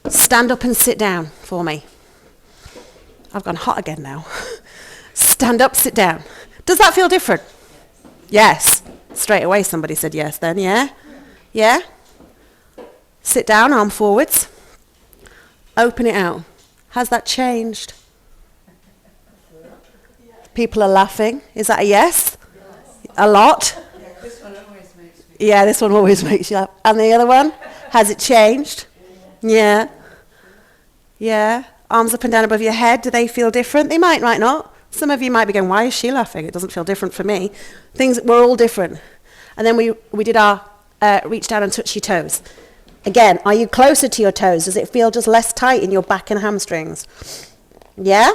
Stand up and sit down for me. I've gone hot again now. Stand up, sit down. Does that feel different? Yes. Straight away somebody said yes then, yeah? Yeah? Sit down, arm forwards. Open it out. Has that changed? People are laughing. Is that a yes? A lot? This one always makes me. Yeah, this one always makes you laugh. And the other one? Has it changed? Yeah. Yeah. Arms up and down above your head. Do they feel different? They might not. Some of you might be going, why is she laughing? It doesn't feel different for me. We're all different. And then we did our reach down and touch your toes. Again, are you closer to your toes? Does it feel just less tight in your back and hamstrings? Yeah?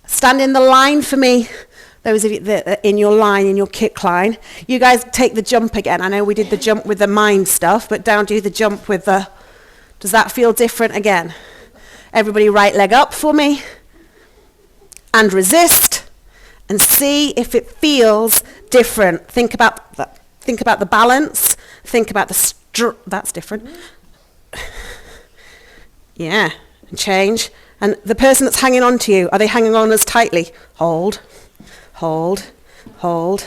Stand in the line for me. Those of you that are in your line, in your kick line. You guys take the jump again. I know we did the jump with the mind stuff, but now do the jump with the... Does that feel different again? Everybody right leg up for me. And resist. And see if it feels different. Think about the balance. Think about the that's different. Yeah. And change. And the person that's hanging on to you, are they hanging on as tightly? Hold. Hold. Hold.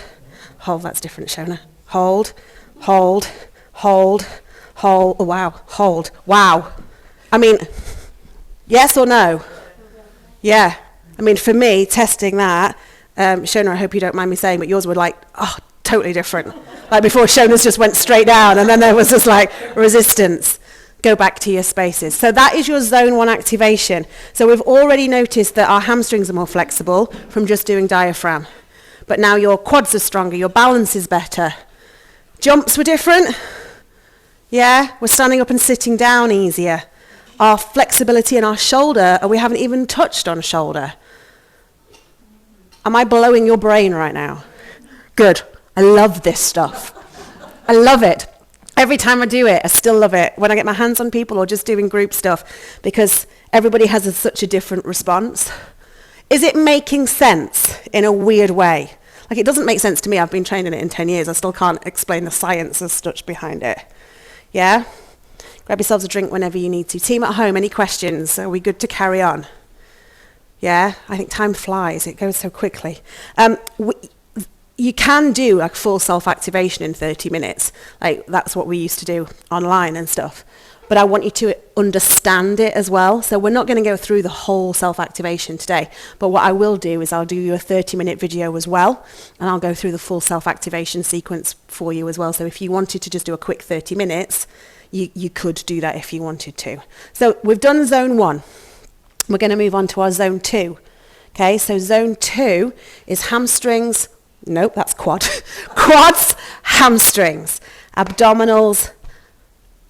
Hold. That's different, Shona. Hold. Hold. Hold. Hold. Oh, wow. Hold. Wow. I mean, yes or no? Yeah. I mean, for me, testing that, Shona, I hope you don't mind me saying, but yours were like, totally different. Like before, Shona's just went straight down, and then there was just like resistance. go back to your spaces. So that is your zone 1 activation. So we've already noticed that our hamstrings are more flexible from just doing diaphragm. But now your quads are stronger, your balance is better. Jumps were different. Yeah, we're standing up and sitting down easier. Our flexibility in our shoulder, we haven't even touched on shoulder. Am I blowing your brain right now? Good. I love this stuff. I love it. Every time I do it, I still love it. When I get my hands on people or just doing group stuff, because everybody has such a different response. Is it making sense in a weird way? Like, it doesn't make sense to me. I've been trained in it in 10 years. I still can't explain the science as such behind it. Yeah? Grab yourselves a drink whenever you need to. Team at home, any questions? Are we good to carry on? Yeah? I think time flies. It goes so quickly. You can do like full self-activation in 30 minutes. Like, that's what we used to do online and stuff. But I want you to understand it as well. So we're not going to go through the whole self-activation today. But what I will do is I'll do you a 30-minute video as well. And I'll go through the full self-activation sequence for you as well. So if you wanted to just do a quick 30 minutes, you could do that if you wanted to. So we've done zone 1. We're going to move on to our zone 2. Okay, so zone 2 is hamstrings. Nope, that's quad. Quads, hamstrings, abdominals,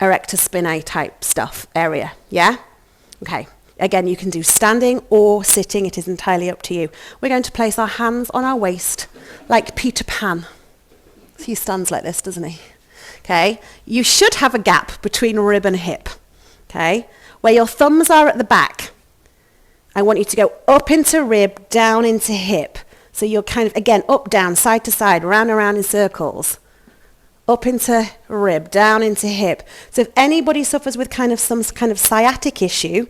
erector spinae type stuff area. Yeah? Okay. Again, you can do standing or sitting. It is entirely up to you. We're going to place our hands on our waist like Peter Pan. He stands like this, doesn't he? Okay. You should have a gap between rib and hip. Okay. Where your thumbs are at the back, I want you to go up into rib, down into hip. So you're kind of, again, up, down, side to side, round and round in circles. Up into rib, down into hip. So if anybody suffers with kind of some kind of sciatica issue,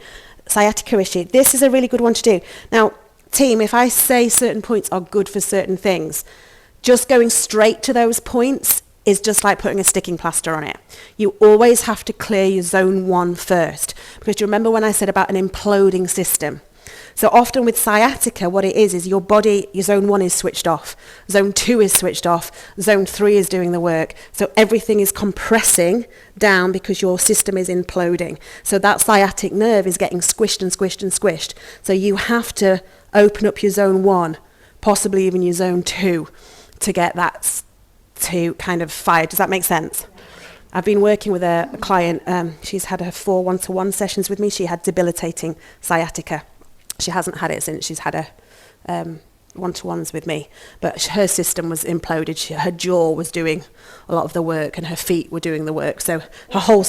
this is a really good one to do. Now, team, if I say certain points are good for certain things, just going straight to those points is just like putting a sticking plaster on it. You always have to clear your zone 1 first. Because do you remember when I said about an imploding system? So often with sciatica, what it is your body, your zone 1 is switched off. Zone 2 is switched off. Zone 3 is doing the work. So everything is compressing down because your system is imploding. So that sciatic nerve is getting squished and squished and squished. So you have to open up your zone 1, possibly even your zone 2, to get that to kind of fire. Does that make sense? I've been working with a client. She's had her 4 one-to-one sessions with me. She had debilitating sciatica. She hasn't had it since she's had her one-to-ones with me. But her system was imploded. Her jaw was doing a lot of the work and her feet were doing the work. So her whole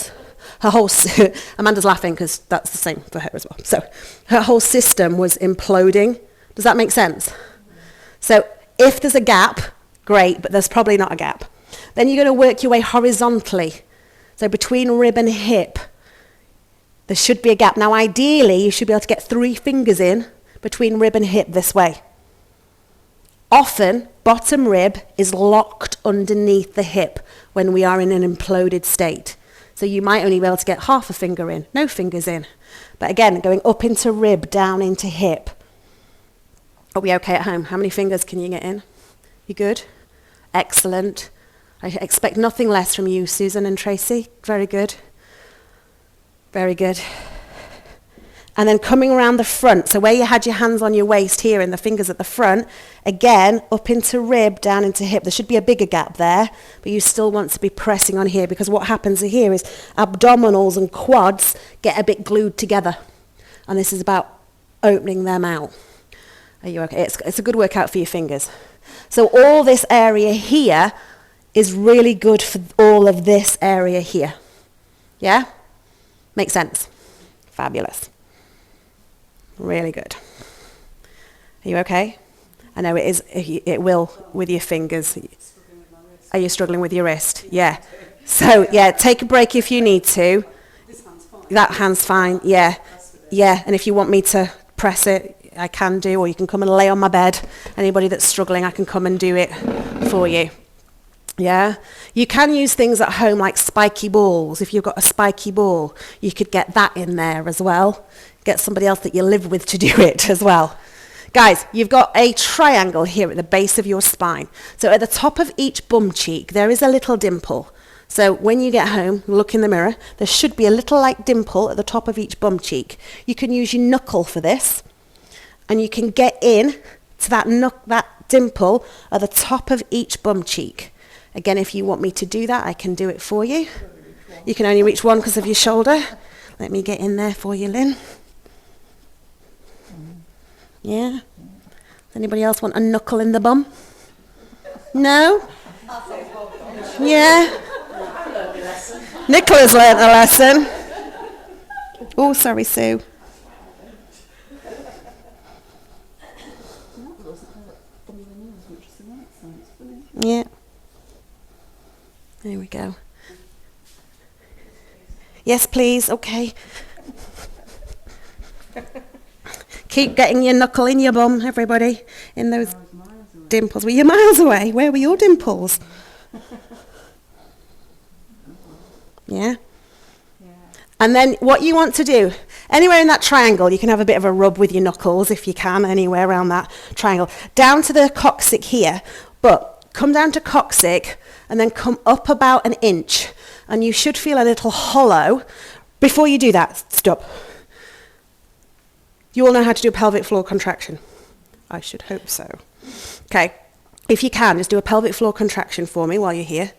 Amanda's laughing because that's the same for her as well. So her whole system was imploding. Does that make sense? So if there's a gap, great, but there's probably not a gap. Then you're going to work your way horizontally. So between rib and hip, there should be a gap. Now, ideally, you should be able to get 3 fingers in between rib and hip this way. Often, bottom rib is locked underneath the hip when we are in an imploded state. So you might only be able to get half a finger in, no fingers in. But again, going up into rib, down into hip. Are we okay at home? How many fingers can you get in? You good? Excellent. I expect nothing less from you, Susan and Tracy. Very good. Very good. And then coming around the front, so where you had your hands on your waist here and the fingers at the front, again, up into rib, down into hip. There should be a bigger gap there, but you still want to be pressing on here because what happens here is abdominals and quads get a bit glued together. And this is about opening them out. Are you okay? It's a good workout for your fingers. So all this area here is really good for all of this area here. Yeah? Makes sense? Fabulous. Really good. Are you okay? I know it will with your fingers. Are you struggling with your wrist? Yeah. So, yeah, take a break if you need to. This hand's fine. That hand's fine, yeah. Yeah, and if you want me to press it, I can do, or you can come and lay on my bed. Anybody that's struggling, I can come and do it for you. Yeah, you can use things at home like spiky balls. If you've got a spiky ball, you could get that in there as well. Get somebody else that you live with to do it as well. Guys, you've got a triangle here at the base of your spine. So at the top of each bum cheek, there is a little dimple. So when you get home, look in the mirror, there should be a little like dimple at the top of each bum cheek. You can use your knuckle for this, and you can get in to that dimple at the top of each bum cheek. Again, if you want me to do that, I can do it for you. You can only reach one because of your shoulder. Let me get in there for you, Lynn. Yeah? Anybody else want a knuckle in the bum? No? Yeah? Nicola's learnt a lesson. Oh, sorry, Sue. Yeah. There we go. Yes, please. Okay. Keep getting your knuckle in your bum, everybody. In those dimples. Were you miles away? Where were your dimples? Yeah? And then what you want to do, anywhere in that triangle, you can have a bit of a rub with your knuckles if you can, anywhere around that triangle. Down to the coccyx here, but come down to coccyx and then come up about an inch. And you should feel a little hollow. Before you do that, stop. You all know how to do a pelvic floor contraction? I should hope so. Okay, if you can, just do a pelvic floor contraction for me while you're here.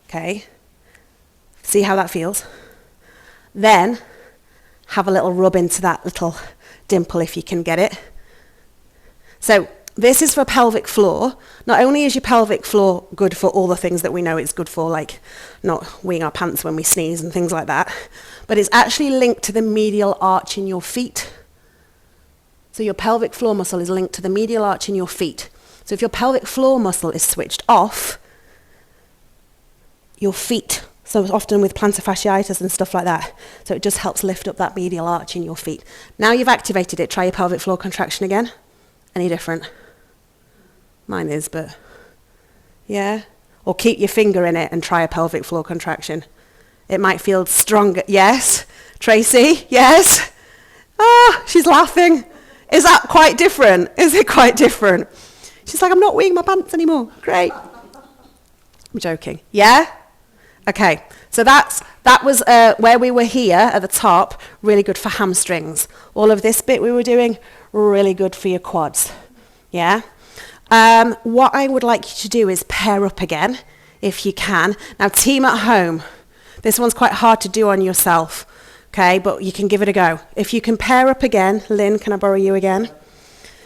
Okay, see how that feels? Then have a little rub into that little dimple if you can get it. So this is for pelvic floor. Not only is your pelvic floor good for all the things that we know it's good for, like not weeing our pants when we sneeze and things like that, but it's actually linked to the medial arch in your feet. So your pelvic floor muscle is linked to the medial arch in your feet. So if your pelvic floor muscle is switched off, your feet, so often with plantar fasciitis and stuff like that, so it just helps lift up that medial arch in your feet. Now you've activated it, try your pelvic floor contraction again. Any different? Mine is, but yeah. Or keep your finger in it and try a pelvic floor contraction. It might feel stronger. Yes? Tracy? Yes? Ah, she's laughing. Is that quite different? Is it quite different? She's like, I'm not weeing my pants anymore. Great. I'm joking. Yeah? Okay. So that was where we were here at the top, really good for hamstrings. All of this bit we were doing, really good for your quads. Yeah? What I would like you to do is pair up again, if you can. Now, team at home. This one's quite hard to do on yourself. Okay, but you can give it a go. If you can pair up again, Lynn, can I borrow you again?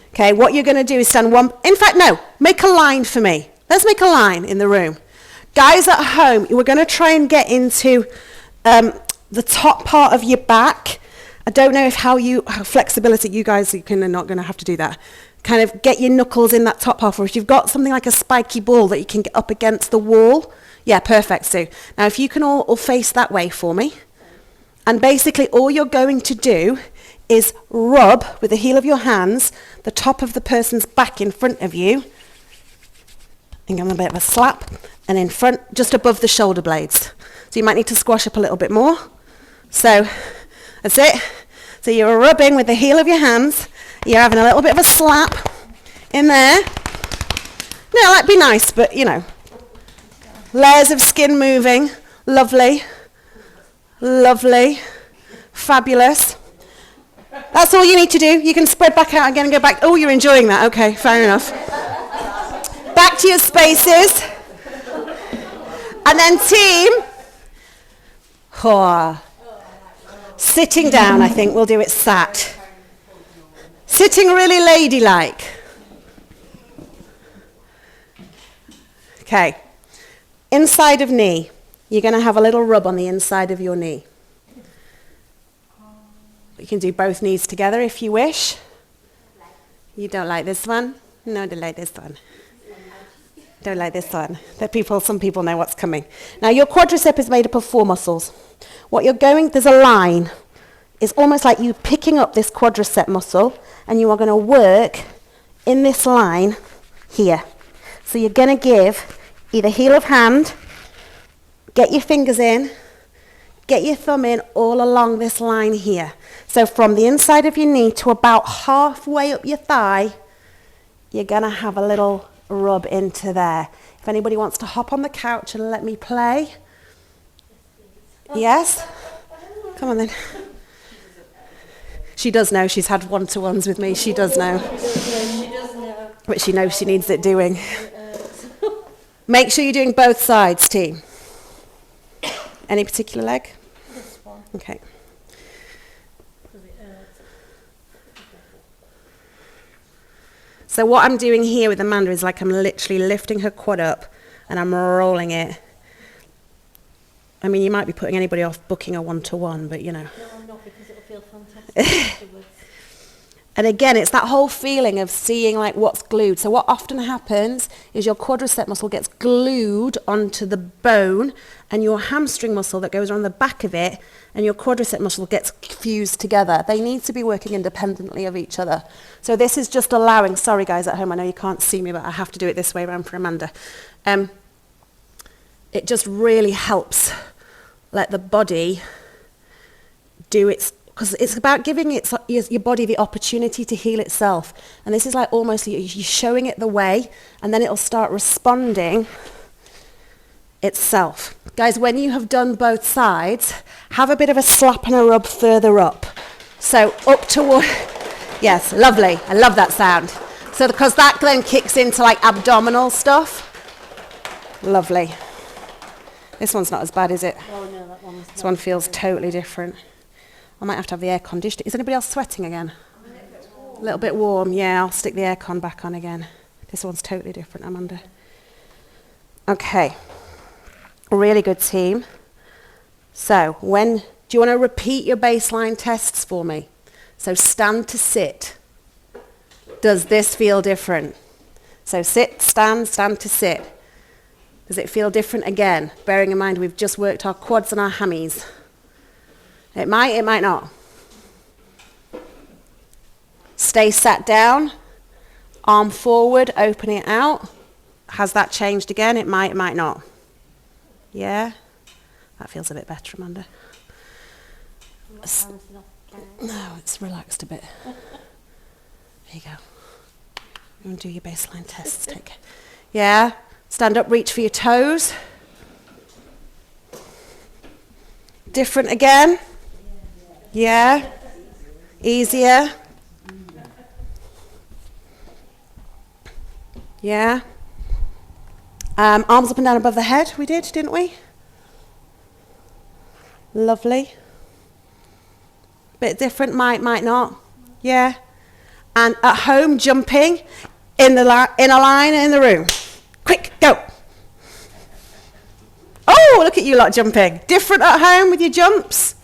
Okay, what you're going to do is stand one, in fact, no, make a line for me. Let's make a line in the room. Guys at home, we're going to try and get into the top part of your back. I don't know if how flexibility, you guys are not going to have to do that. Kind of get your knuckles in that top half, or if you've got something like a spiky ball that you can get up against the wall. Yeah, perfect, Sue. Now, if you can all face that way for me. And basically all you're going to do is rub with the heel of your hands the top of the person's back in front of you and give them a bit of a slap and in front, just above the shoulder blades. So you might need to squash up a little bit more. So that's it. So you're rubbing with the heel of your hands. You're having a little bit of a slap in there. No, that'd be nice, but you know. Layers of skin moving. Lovely. Lovely. Fabulous. That's all you need to do. You can spread back out again and go back. Oh, you're enjoying that. Okay, fair enough. Back to your spaces. And then team. Oh. Sitting down, I think. We'll do it sat. Sitting really ladylike. Okay. Inside of knee. You're going to have a little rub on the inside of your knee. You can do both knees together if you wish. You don't like this one? No, I don't like this one. Don't like this one. Some people know what's coming. Now your quadricep is made up of 4 muscles. There's a line. It's almost like you picking up this quadricep muscle and you are going to work in this line here. So you're going to give either heel of hand, get your fingers in, get your thumb in all along this line here. So from the inside of your knee to about halfway up your thigh, you're going to have a little rub into there. If anybody wants to hop on the couch and let me play, Yes? Come on then. She does know. She's had one-to-ones with me. She does know. She does know. But she knows she needs it doing. Make sure you're doing both sides, team. Any particular leg? This one. Okay. Because it hurts. So what I'm doing here with Amanda is like I'm literally lifting her quad up and I'm rolling it. I mean, you might be putting anybody off booking a one-to-one, but you know. No, I'm not, because it'll feel fantastic afterwards. And again, it's that whole feeling of seeing like what's glued. So what often happens is your quadricep muscle gets glued onto the bone and your hamstring muscle that goes around the back of it and your quadricep muscle gets fused together. They need to be working independently of each other. So this is just allowing, sorry guys at home, I know you can't see me, but I have to do it this way around for Amanda. It just really helps let the body do its, because it's about giving your body the opportunity to heal itself. And this is like almost you're showing it the way, and then it'll start responding itself. Guys, when you have done both sides, have a bit of a slap and a rub further up. So up toward, yes, lovely. I love that sound. So because that then kicks into like abdominal stuff. Lovely. This one's not as bad, is it? Oh no, that one's This one feels totally different. I might have to have the air conditioned. Is anybody else sweating again? A little bit warm. Yeah, I'll stick the aircon back on again. This one's totally different, Amanda. Okay. Really good, team. So do you want to repeat your baseline tests for me? So stand to sit. Does this feel different? So sit, stand to sit. Does it feel different again? Bearing in mind we've just worked our quads and our hammies. It might not. Stay sat down, arm forward, open it out. Has that changed again? It might not. Yeah? That feels a bit better, Amanda. No, it's relaxed a bit. There you go. You want to do your baseline tests. Yeah? Stand up, reach for your toes. Different again? Yeah? Easier? Yeah? Arms up and down above the head, we did, didn't we? Lovely. Bit different, might not. Yeah? And at home, jumping in a line in the room. Quick, go. Oh, look at you lot jumping. Different at home with your jumps?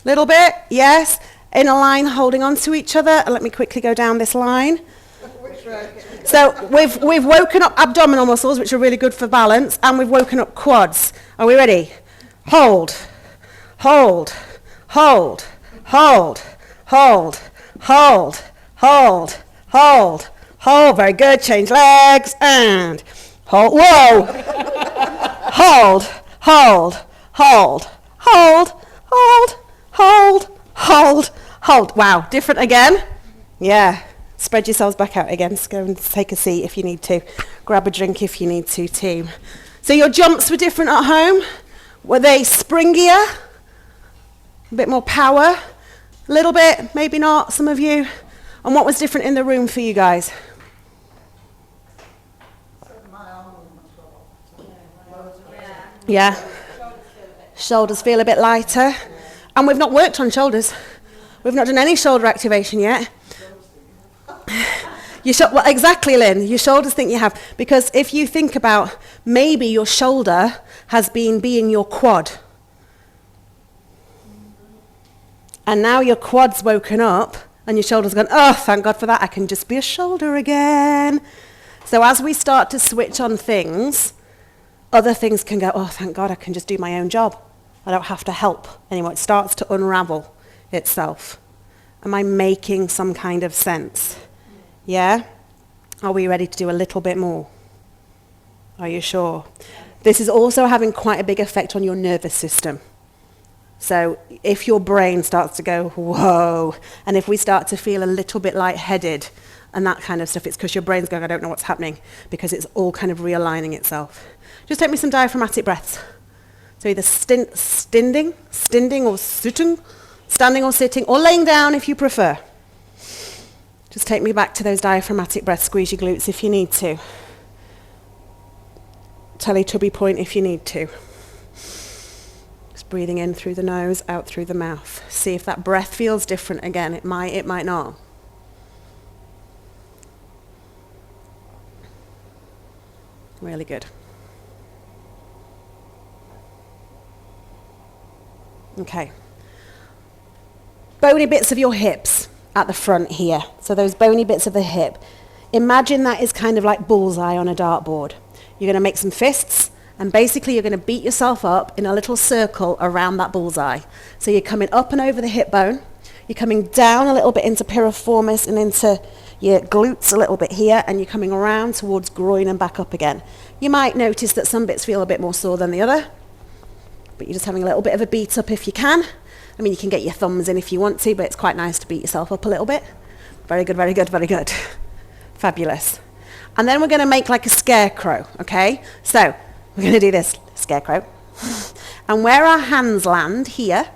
Little bit, yes. In a line, holding on to each other. Let me quickly go down this line. So we've woken up abdominal muscles, which are really good for balance, and we've woken up quads. Are we ready? Hold, hold, hold, hold, hold, hold, hold, hold, hold. Very good. Change legs and hold. Whoa. Hold, hold, hold, hold, hold, hold, hold, hold. Wow. Different again. Yeah. Spread yourselves back out again. Just go and take a seat if you need to. Grab a drink if you need to, team. So your jumps were different at home. Were they springier? A bit more power? A little bit, maybe not, some of you. And what was different in the room for you guys? Yeah. Shoulders feel a bit lighter. And we've not worked on shoulders. We've not done any shoulder activation yet. Well, exactly, Lynn. Your shoulders think you have. Because if you think about maybe your shoulder has been being your quad. And now your quad's woken up and your shoulder's gone, oh, thank God for that. I can just be a shoulder again. So as we start to switch on things, other things can go, oh, thank God, I can just do my own job. I don't have to help anymore. It starts to unravel itself. Am I making some kind of sense? Yeah? Are we ready to do a little bit more? Are you sure? This is also having quite a big effect on your nervous system. So if your brain starts to go, whoa, and if we start to feel a little bit lightheaded and that kind of stuff, it's because your brain's going, I don't know what's happening, because it's all kind of realigning itself. Just take me some diaphragmatic breaths. So either standing or sitting, standing or sitting, or laying down if you prefer. Just take me back to those diaphragmatic breaths. Squeeze your glutes if you need to. Teletubby point if you need to. Just breathing in through the nose, out through the mouth. See if that breath feels different again. It might not. Really good. Okay. Bony bits of your hips at the front here. So those bony bits of the hip. Imagine that is kind of like bullseye on a dartboard. You're going to make some fists, and basically you're going to beat yourself up in a little circle around that bullseye. So you're coming up and over the hip bone. You're coming down a little bit into piriformis and into your glutes a little bit here, and you're coming around towards groin and back up again. You might notice that some bits feel a bit more sore than the other, but you're just having a little bit of a beat up if you can. I mean, you can get your thumbs in if you want to, but it's quite nice to beat yourself up a little bit. Very good, very good, very good. Fabulous. And then we're going to make like a scarecrow, okay? So we're going to do this scarecrow. And where our hands land here,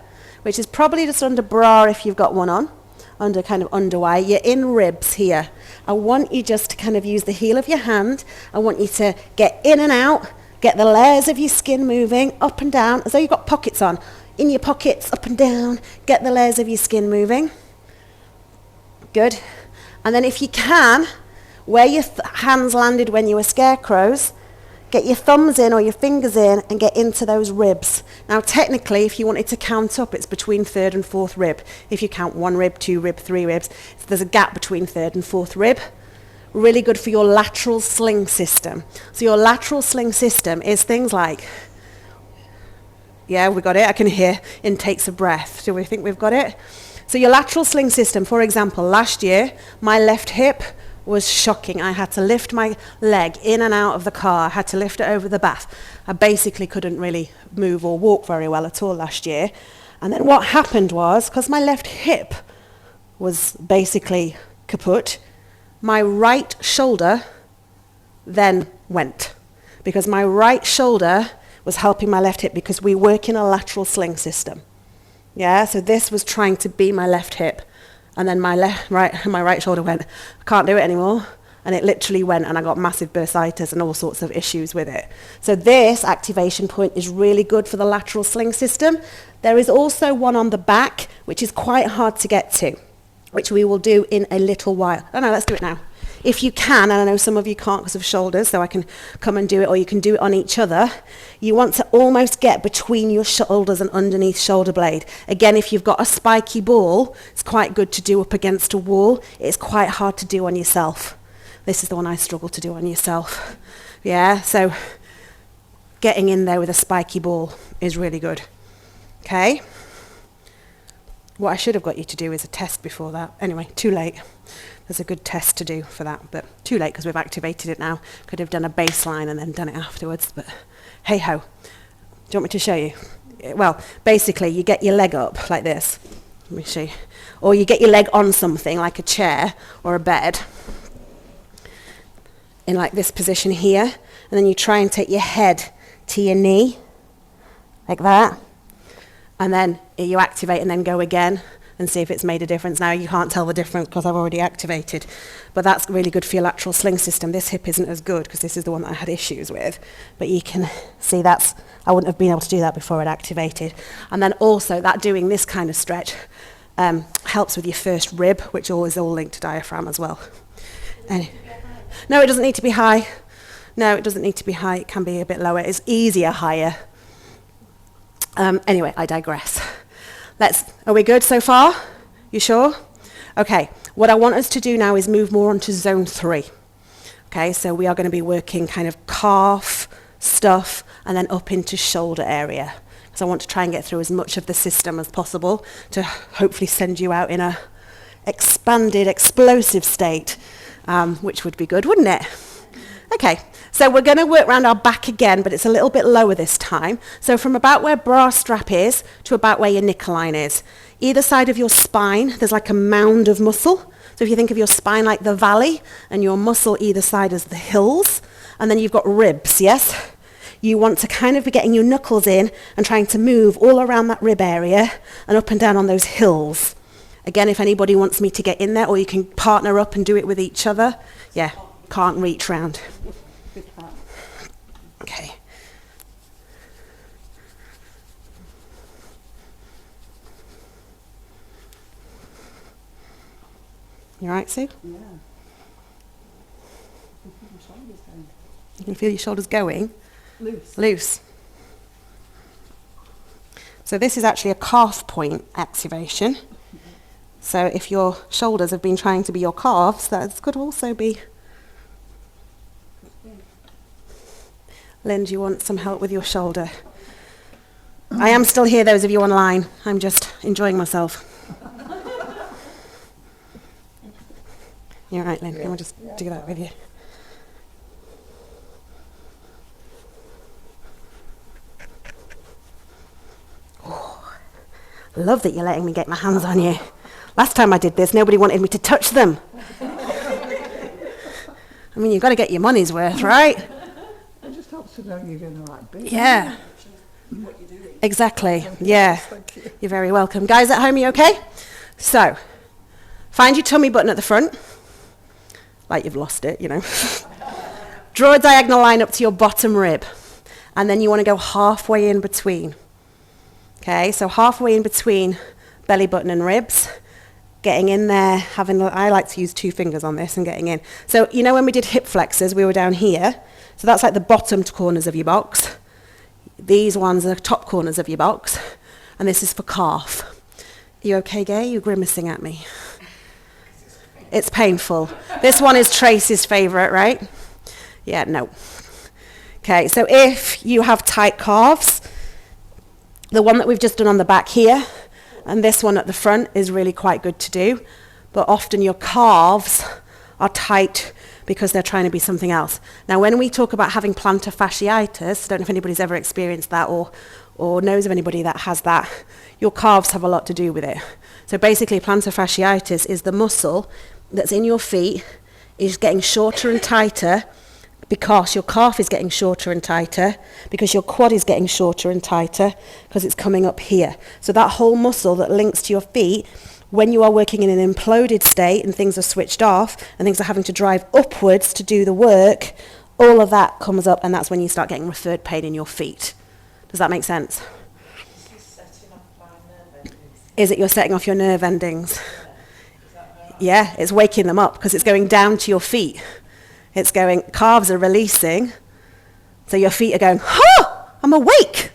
which is probably just under bra if you've got one on, under kind of underwire, you're in ribs here. I want you just to kind of use the heel of your hand. I want you to get in and out, get the layers of your skin moving up and down, as though you've got pockets on. In your pockets, up and down, get the layers of your skin moving. Good. And then if you can, where your hands landed when you were scarecrows, get your thumbs in or your fingers in and get into those ribs. Now technically, if you wanted to count up, it's between third and fourth rib. If you count 1 rib, 2 rib, 3 ribs, so there's a gap between third and fourth rib. Really good for your lateral sling system. So your lateral sling system is things like, yeah, we got it. I can hear intakes of breath. Do we think we've got it? So your lateral sling system, for example, last year, my left hip was shocking. I had to lift my leg in and out of the car. I had to lift it over the bath. I basically couldn't really move or walk very well at all last year. And then what happened was, because my left hip was basically kaput, my right shoulder then went. Because my right shoulder was helping my left hip, because we work in a lateral sling system. Yeah, so this was trying to be my left hip. And then my right shoulder went, I can't do it anymore. And it literally went, and I got massive bursitis and all sorts of issues with it. So this activation point is really good for the lateral sling system. There is also one on the back, which is quite hard to get to, which we will do in a little while. Oh no, let's do it now. If you can, and I know some of you can't because of shoulders, so I can come and do it, or you can do it on each other, you want to almost get between your shoulders and underneath shoulder blade. Again, if you've got a spiky ball, it's quite good to do up against a wall. It's quite hard to do on yourself. This is the one I struggle to do on yourself. Yeah, so getting in there with a spiky ball is really good. Okay? What I should have got you to do is a test before that. Anyway, too late. There's a good test to do for that, but too late because we've activated it now. Could have done a baseline and then done it afterwards, but hey-ho. Do you want me to show you? Well, basically, you get your leg up like this. Let me show you. Or you get your leg on something like a chair or a bed in like this position here, and then you try and take your head to your knee like that, and then you activate and then go again and see if it's made a difference. Now you can't tell the difference because I've already activated, but that's really good for your lateral sling system. This hip isn't as good because this is the one that I had issues with, but you can see I wouldn't have been able to do that before it activated. And then also that doing this kind of stretch helps with your first rib, which is all linked to diaphragm as well. No, it doesn't need to be high. No, it doesn't need to be high. It can be a bit lower. It's easier higher. Anyway, I digress. Are we good so far? You sure? Okay, what I want us to do now is move more onto zone 3. Okay, so we are going to be working kind of calf stuff and then up into shoulder area. So I want to try and get through as much of the system as possible to hopefully send you out in a expanded, explosive state, which would be good, wouldn't it? Okay, so we're going to work around our back again, but it's a little bit lower this time. So from about where bra strap is to about where your knicker line is. Either side of your spine, there's like a mound of muscle. So if you think of your spine like the valley, and your muscle either side is the hills, and then you've got ribs, yes? you want to kind of be getting your knuckles in and trying to move all around that rib area and up and down on those hills. Again, if anybody wants me to get in there, or you can partner up and do it with each other. Yeah, can't reach round. Okay. You all right, Sue? Yeah. You can feel your shoulders going? Loose. Loose. So this is actually a calf point activation. So if your shoulders have been trying to be your calves, that could also be. Lynn, do you want some help with your shoulder? I am still here, those of you online. I'm just enjoying myself. You're right, Lynn. I'll just do that with you. Oh, love that you're letting me get my hands on you. Last time I did this, nobody wanted me to touch them. I mean, you've got to get your money's worth, right? It just helps to know you're doing the right bit. Yeah. What you're doing. Exactly. Yeah. Thank you. You're very welcome. Guys at home, you okay? So, find your tummy button at the front. Like you've lost it, you know. Draw a diagonal line up to your bottom rib. And then you want to go halfway in between. Okay, so halfway in between belly button and ribs. Getting in there, I like to use 2 fingers on this and getting in. So, you know when we did hip flexors, we were down here. So that's like the bottom corners of your box. These ones are the top corners of your box. And this is for calf. Are you okay, Gay? You're grimacing at me. It's painful. This one is Tracy's favourite, right? Yeah, no. Okay, so if you have tight calves, the one that we've just done on the back here, and this one at the front is really quite good to do. But often your calves are tight because they're trying to be something else. Now, when we talk about having plantar fasciitis, I don't know if anybody's ever experienced that or knows of anybody that has that, your calves have a lot to do with it. So basically, plantar fasciitis is the muscle that's in your feet is getting shorter and tighter because your calf is getting shorter and tighter, because your quad is getting shorter and tighter, because it's coming up here. So that whole muscle that links to your feet, when you are working in an imploded state and things are switched off and things are having to drive upwards to do the work, all of that comes up, and that's when you start getting referred pain in your feet. Does that make sense? Is it you're setting off your nerve endings? Yeah, it's waking them up because it's going down to your feet. It's going, calves are releasing, so your feet are going, huh, I'm awake.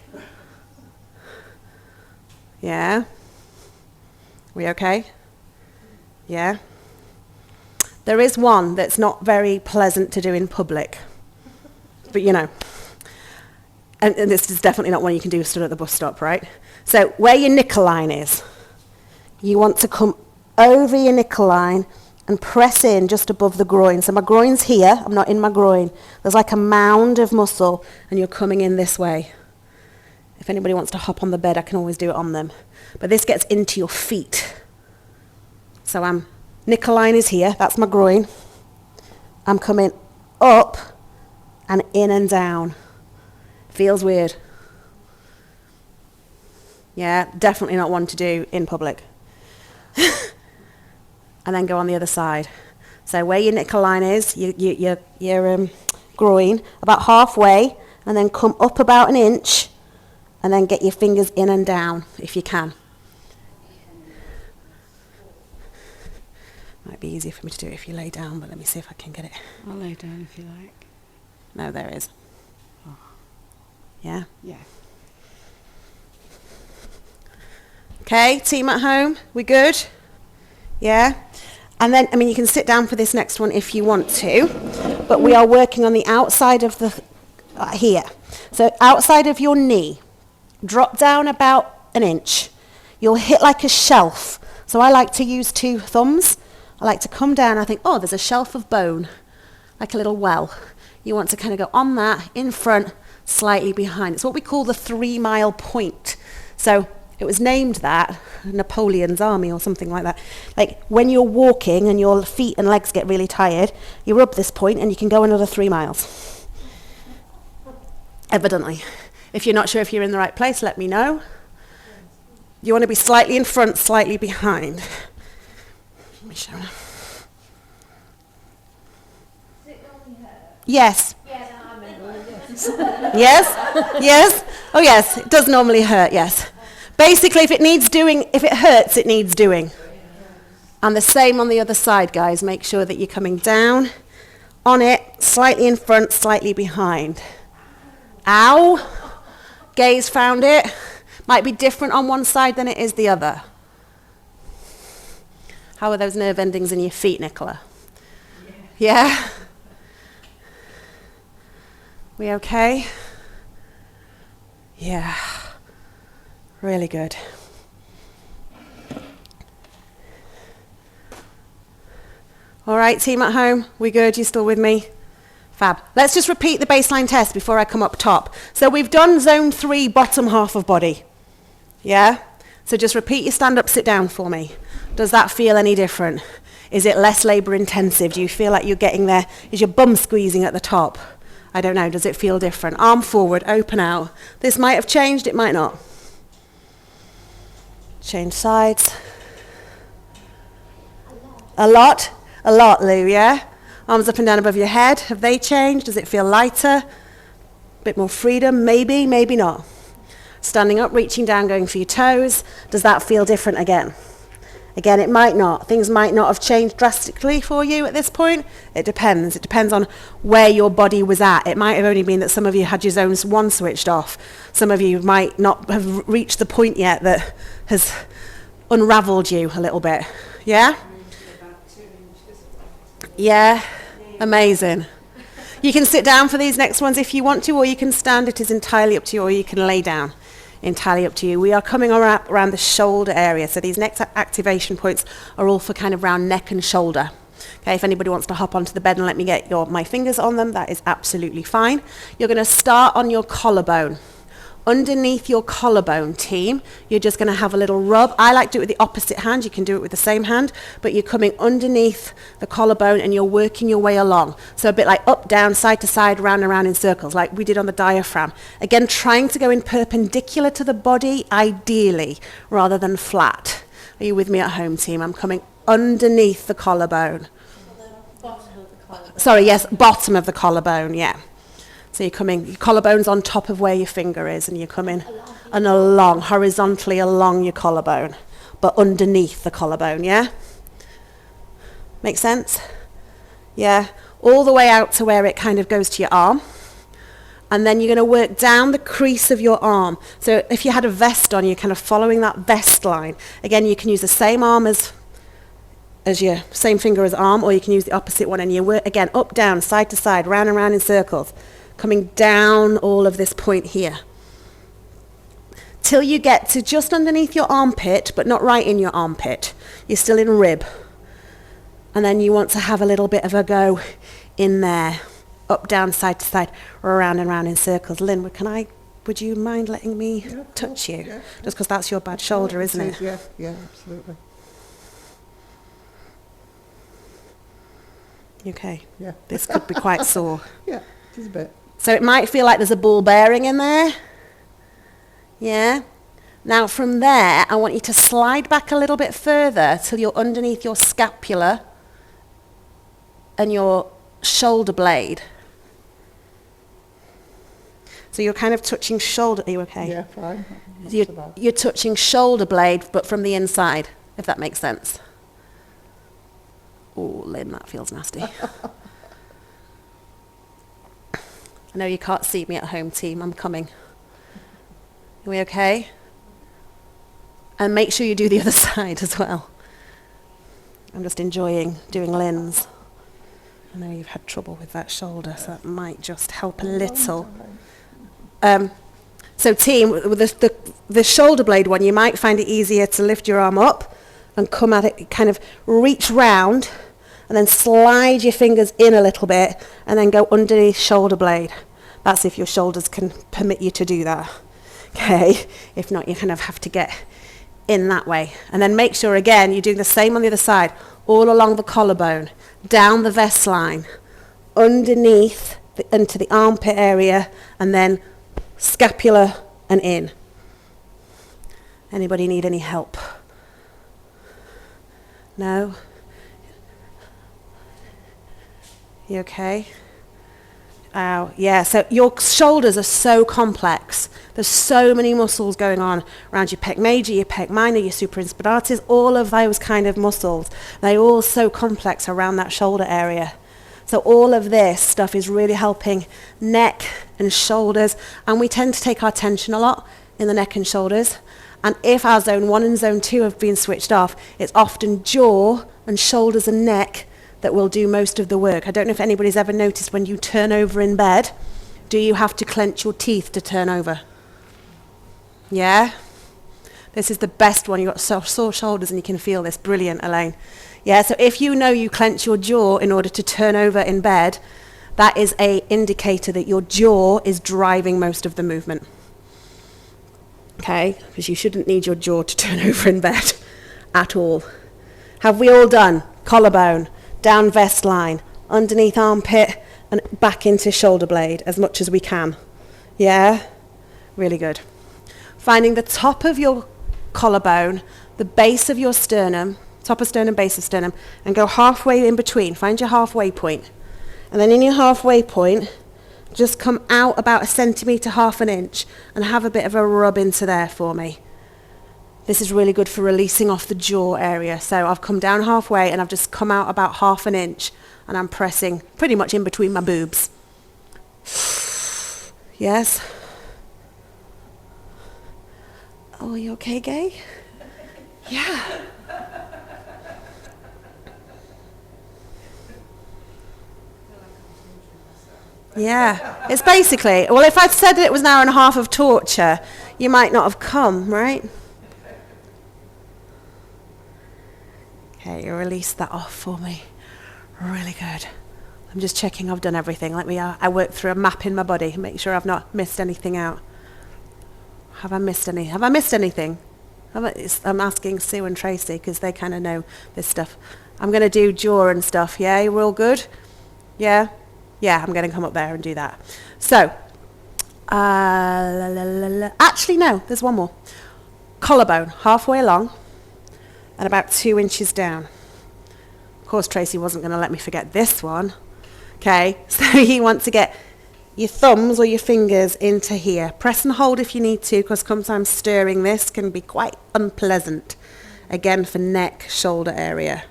Yeah? We okay? Yeah? There is one that's not very pleasant to do in public, but you know. And this is definitely not one you can do stood at the bus stop, right? So where your nickel line is, you want to come over your nickel line and press in just above the groin. So my groin's here, I'm not in my groin. There's like a mound of muscle and you're coming in this way. If anybody wants to hop on the bed, I can always do it on them. But this gets into your feet. So nickel line is here, that's my groin. I'm coming up and in and down. Feels weird. Yeah, definitely not one to do in public. And then go on the other side. So where your nickel line is, your groin, about halfway, and then come up about an inch, and then get your fingers in and down if you can. Might be easier for me to do it if you lay down, but let me see if I can get it. I'll lay down if you like. No, there it is. Oh. Yeah? Yeah. Okay, team at home, we good? Yeah? And then, you can sit down for this next one if you want to, but we are working on the outside of the, here. So outside of your knee, drop down about an inch. You'll hit like a shelf. So I like to use 2 thumbs. I like to come down, I think, oh, there's a shelf of bone, like a little well. You want to kind of go on that, in front, slightly behind. It's what we call the 3-mile point. So it was named that, Napoleon's army or something like that. Like when you're walking and your feet and legs get really tired, you rub this point and you can go another 3 miles. Evidently. If you're not sure if you're in the right place, let me know. You want to be slightly in front, slightly behind. Let me show you. Does it normally hurt? Yes. Yeah, no, I mean, Yes? Yes? Oh yes, it does normally hurt, yes. Basically, if it hurts, it needs doing. And the same on the other side, guys. Make sure that you're coming down on it, slightly in front, slightly behind. Ow! Gaze found it. Might be different on one side than it is the other. How are those nerve endings in your feet, Nicola? Yeah? We okay? Yeah. Really good. All right, team at home, we good? You still with me? Fab. Let's just repeat the baseline test before I come up top. So we've done zone 3, bottom half of body. Yeah? So just repeat your stand up, sit down for me. Does that feel any different? Is it less labor intensive? Do you feel like you're getting there? Is your bum squeezing at the top? I don't know. Does it feel different? Arm forward, open out. This might have changed, it might not. Change sides. A lot? A lot, Lou, yeah? Arms up and down above your head. Have they changed? Does it feel lighter? A bit more freedom? Maybe, maybe not. Standing up, reaching down, going for your toes. Does that feel different again? Again, it might not. Things might not have changed drastically for you at this point. It depends. It depends on where your body was at. It might have only been that some of you had your zone 1 switched off. Some of you might not have reached the point yet that has unraveled you a little bit. Yeah? Yeah? Amazing. You can sit down for these next ones if you want to, or you can stand. It is entirely up to you, or you can lay down. Entirely up to you. We are coming around the shoulder area, so these next activation points are all for kind of round neck and shoulder. Okay, if anybody wants to hop onto the bed and let me get my fingers on them, that is absolutely fine. You're going to start on your collarbone. Underneath your collarbone, team, you're just going to have a little rub. I like to do it with the opposite hand. You can do it with the same hand, but you're coming underneath the collarbone and you're working your way along. So a bit like up, down, side to side, round and round in circles, like we did on the diaphragm. Again, trying to go in perpendicular to the body, ideally, rather than flat. Are you with me at home, team? I'm coming underneath the collarbone. bottom of the collar. Sorry, yes, bottom of the collarbone, yeah. So you're coming, your collarbone's on top of where your finger is, and you're coming along, horizontally along your collarbone, but underneath the collarbone, yeah? Make sense? Yeah? All the way out to where it kind of goes to your arm. And then you're going to work down the crease of your arm. So if you had a vest on, you're kind of following that vest line. Again, you can use the same arm as your same finger as arm, or you can use the opposite one, and you work, again, up, down, side to side, round and round in circles. Coming down all of this point here. Till you get to just underneath your armpit, but not right in your armpit. You're still in rib. And then you want to have a little bit of a go in there. Up, down, side to side, around and round in circles. Lynn, would you mind letting me touch you? Yeah. Just because that's your bad shoulder, isn't it? Yeah, yeah, absolutely. Okay. Yeah. This could be quite sore. Yeah, it is a bit. So it might feel like there's a ball bearing in there. Yeah? Now from there, I want you to slide back a little bit further till you're underneath your scapula and your shoulder blade. So you're kind of touching shoulder. Are you okay? Yeah, fine. Not so bad. You're touching shoulder blade, but from the inside, if that makes sense. Oh, Lynn, that feels nasty. I know you can't see me at home, team. I'm coming. Are we okay? And make sure you do the other side as well. I'm just enjoying doing Lynn's. I know you've had trouble with that shoulder, so that might just help a little. So team, with the shoulder blade one, you might find it easier to lift your arm up and come at it, kind of reach round, and then slide your fingers in a little bit, and then go underneath shoulder blade. That's if your shoulders can permit you to do that. Okay, if not, you kind of have to get in that way. And then make sure, again, you're doing the same on the other side, all along the collarbone, down the vest line, underneath, into the armpit area, and then scapula and in. Anybody need any help? No? You okay? Ow. Yeah, so your shoulders are so complex. There's so many muscles going on around your pec major, your pec minor, your suprainspinatus, all of those kind of muscles. They're all so complex around that shoulder area. So all of this stuff is really helping neck and shoulders, and we tend to take our tension a lot in the neck and shoulders. And if our zone 1 and zone 2 have been switched off, it's often jaw and shoulders and neck that will do most of the work. I don't know if anybody's ever noticed when you turn over in bed, do you have to clench your teeth to turn over? Yeah? This is the best one. You've got sore shoulders and you can feel this. Brilliant, Elaine. Yeah, so if you know you clench your jaw in order to turn over in bed, that is an indicator that your jaw is driving most of the movement. Okay? Because you shouldn't need your jaw to turn over in bed at all. Have we all done collarbone, down vest line, underneath armpit, and back into shoulder blade as much as we can? Yeah? Really good. Finding the top of your collarbone, the base of your sternum, top of sternum, base of sternum, and go halfway in between. Find your halfway point. And then in your halfway point, just come out about 1 centimetre, half an inch, and have a bit of a rub into there for me. This is really good for releasing off the jaw area. So I've come down halfway and I've just come out about half an inch and I'm pressing pretty much in between my boobs. Yes? Oh, are you okay, Gay? Yeah. Yeah. It's basically, well, if I'd said it was an hour and a half of torture, you might not have come, right? Okay, you release that off for me. Really good. I'm just checking I've done everything. Let me, I work through a map in my body, make sure I've not missed anything out. Have I missed anything? I'm asking Sue and Tracy because they kind of know this stuff. I'm going to do jaw and stuff, yeah? We're all good? Yeah? Yeah, I'm going to come up there and do that. So, actually no, there's one more. Collarbone, halfway along and about 2 inches down. Of course, Tracy wasn't going to let me forget this one. Okay, so you want to get your thumbs or your fingers into here. Press and hold if you need to, because sometimes stirring this can be quite unpleasant. Again, for neck, shoulder area.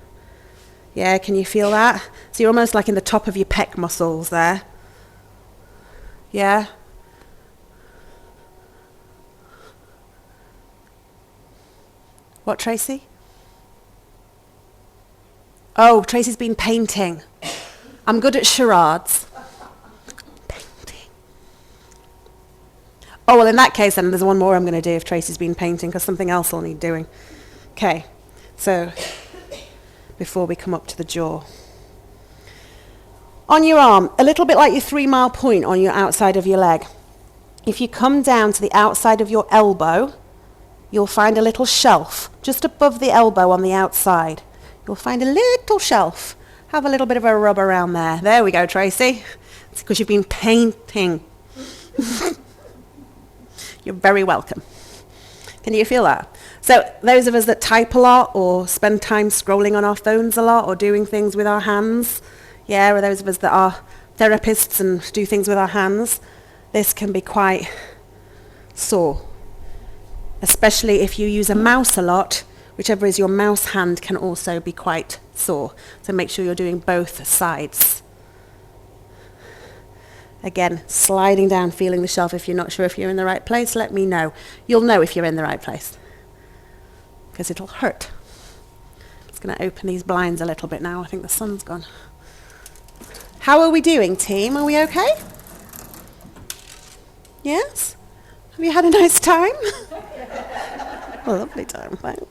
Yeah, can you feel that? So you're almost like in the top of your pec muscles there. Yeah? What, Tracy? Oh, Tracy's been painting. I'm good at charades. Painting. Oh, well, in that case, then there's one more I'm going to do if Tracy's been painting, because something else will need doing. Okay, so before we come up to the jaw. On your arm, a little bit like your 3 mile point on your outside of your leg. If you come down to the outside of your elbow, you'll find a little shelf just above the elbow on the outside. You'll find a little shelf. Have a little bit of a rub around there. There we go, Tracy. It's because you've been painting. You're very welcome. Can you feel that? So those of us that type a lot or spend time scrolling on our phones a lot or doing things with our hands, yeah, or those of us that are therapists and do things with our hands, this can be quite sore. Especially if you use a mouse a lot, whichever is your mouse hand can also be quite sore. So make sure you're doing both sides. Again, sliding down, feeling the shelf. If you're not sure if you're in the right place, let me know. You'll know if you're in the right place, because it'll hurt. I'm just going to open these blinds a little bit now. I think the sun's gone. How are we doing, team? Are we okay? Yes? Have you had a nice time? A lovely time, thanks.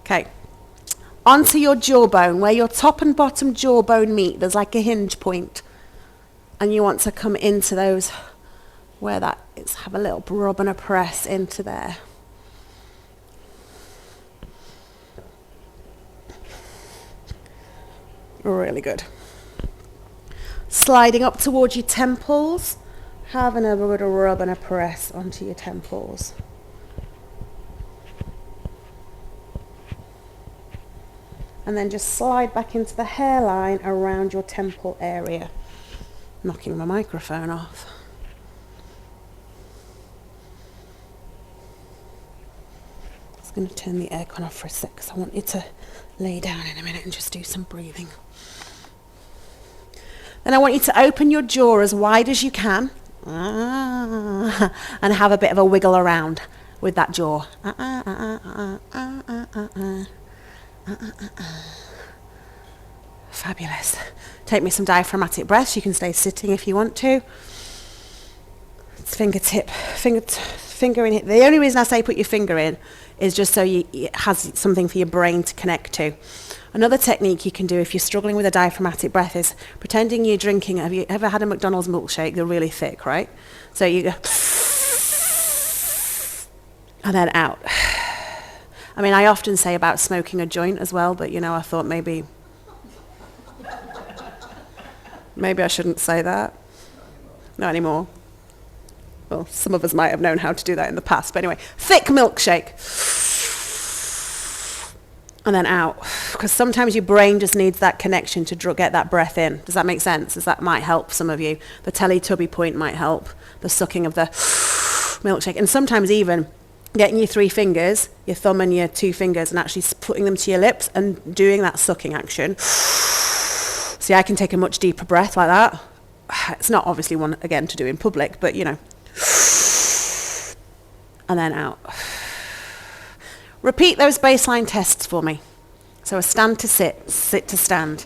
Okay. Onto your jawbone, where your top and bottom jawbone meet. There's like a hinge point. And you want to come into those, where that is, have a little rub and a press into there. Really good. Sliding up towards your temples, having a bit of rub and a press onto your temples. And then just slide back into the hairline around your temple area. Knocking my microphone off. I'm going to turn the aircon off for a sec because I want you to lay down in a minute and just do some breathing. Then I want you to open your jaw as wide as you can and have a bit of a wiggle around with that jaw. Fabulous. Take me some diaphragmatic breaths. You can stay sitting if you want to. It's finger in it. The only reason I say put your finger in is just so it has something for your brain to connect to. Another technique you can do if you're struggling with a diaphragmatic breath is pretending you're drinking. Have you ever had a McDonald's milkshake? They're really thick, right? So you go and then out. I mean, I often say about smoking a joint as well, but I thought maybe I shouldn't say that. Not anymore. Well, some of us might have known how to do that in the past, but anyway, thick milkshake. And then out. Because sometimes your brain just needs that connection to get that breath in. Does that make sense? That might help some of you. The Teletubby point might help. The sucking of the milkshake. And sometimes even getting your 3 fingers, your thumb and your 2 fingers, and actually putting them to your lips and doing that sucking action. See, I can take a much deeper breath like that. It's not obviously one, again, to do in public, but and then out. Repeat those baseline tests for me. So a stand to sit, sit to stand.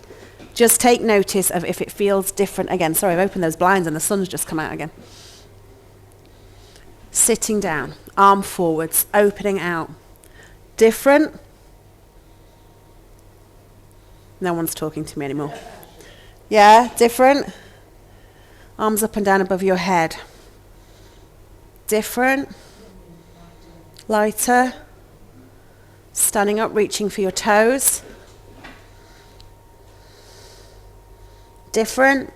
Just take notice of if it feels different again. Sorry, I've opened those blinds and the sun's just come out again. Sitting down, arm forwards, opening out. Different. No one's talking to me anymore. Yeah, different. Arms up and down above your head. Different. Lighter. Standing up, reaching for your toes. Different.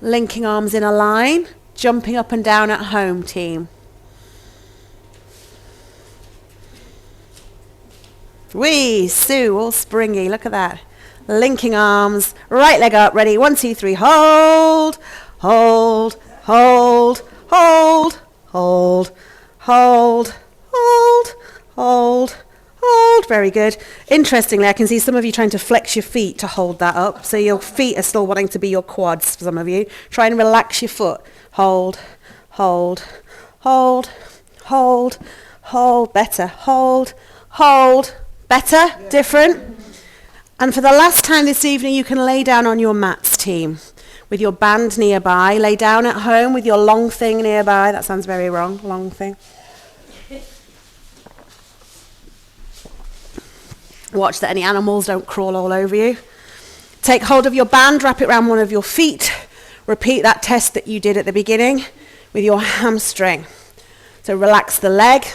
Linking arms in a line. Jumping up and down at home, team. Wee, Sue, all springy. Look at that. Linking arms. Right leg up. Ready. 1, 2, 3. Hold. Hold. Hold. Hold. Hold. Hold. Hold. Hold. Hold. Very good. Interestingly, I can see some of you trying to flex your feet to hold that up. So your feet are still wanting to be your quads for some of you. Try and relax your foot. Hold. Hold. Hold. Hold. Hold. Better. Hold. Hold. Better? Yeah. Different? And for the last time this evening, you can lay down on your mats, team, with your band nearby. Lay down at home with your long thing nearby. That sounds very wrong, long thing. Watch that any animals don't crawl all over you. Take hold of your band, wrap it around one of your feet. Repeat that test that you did at the beginning with your hamstring. So relax the leg.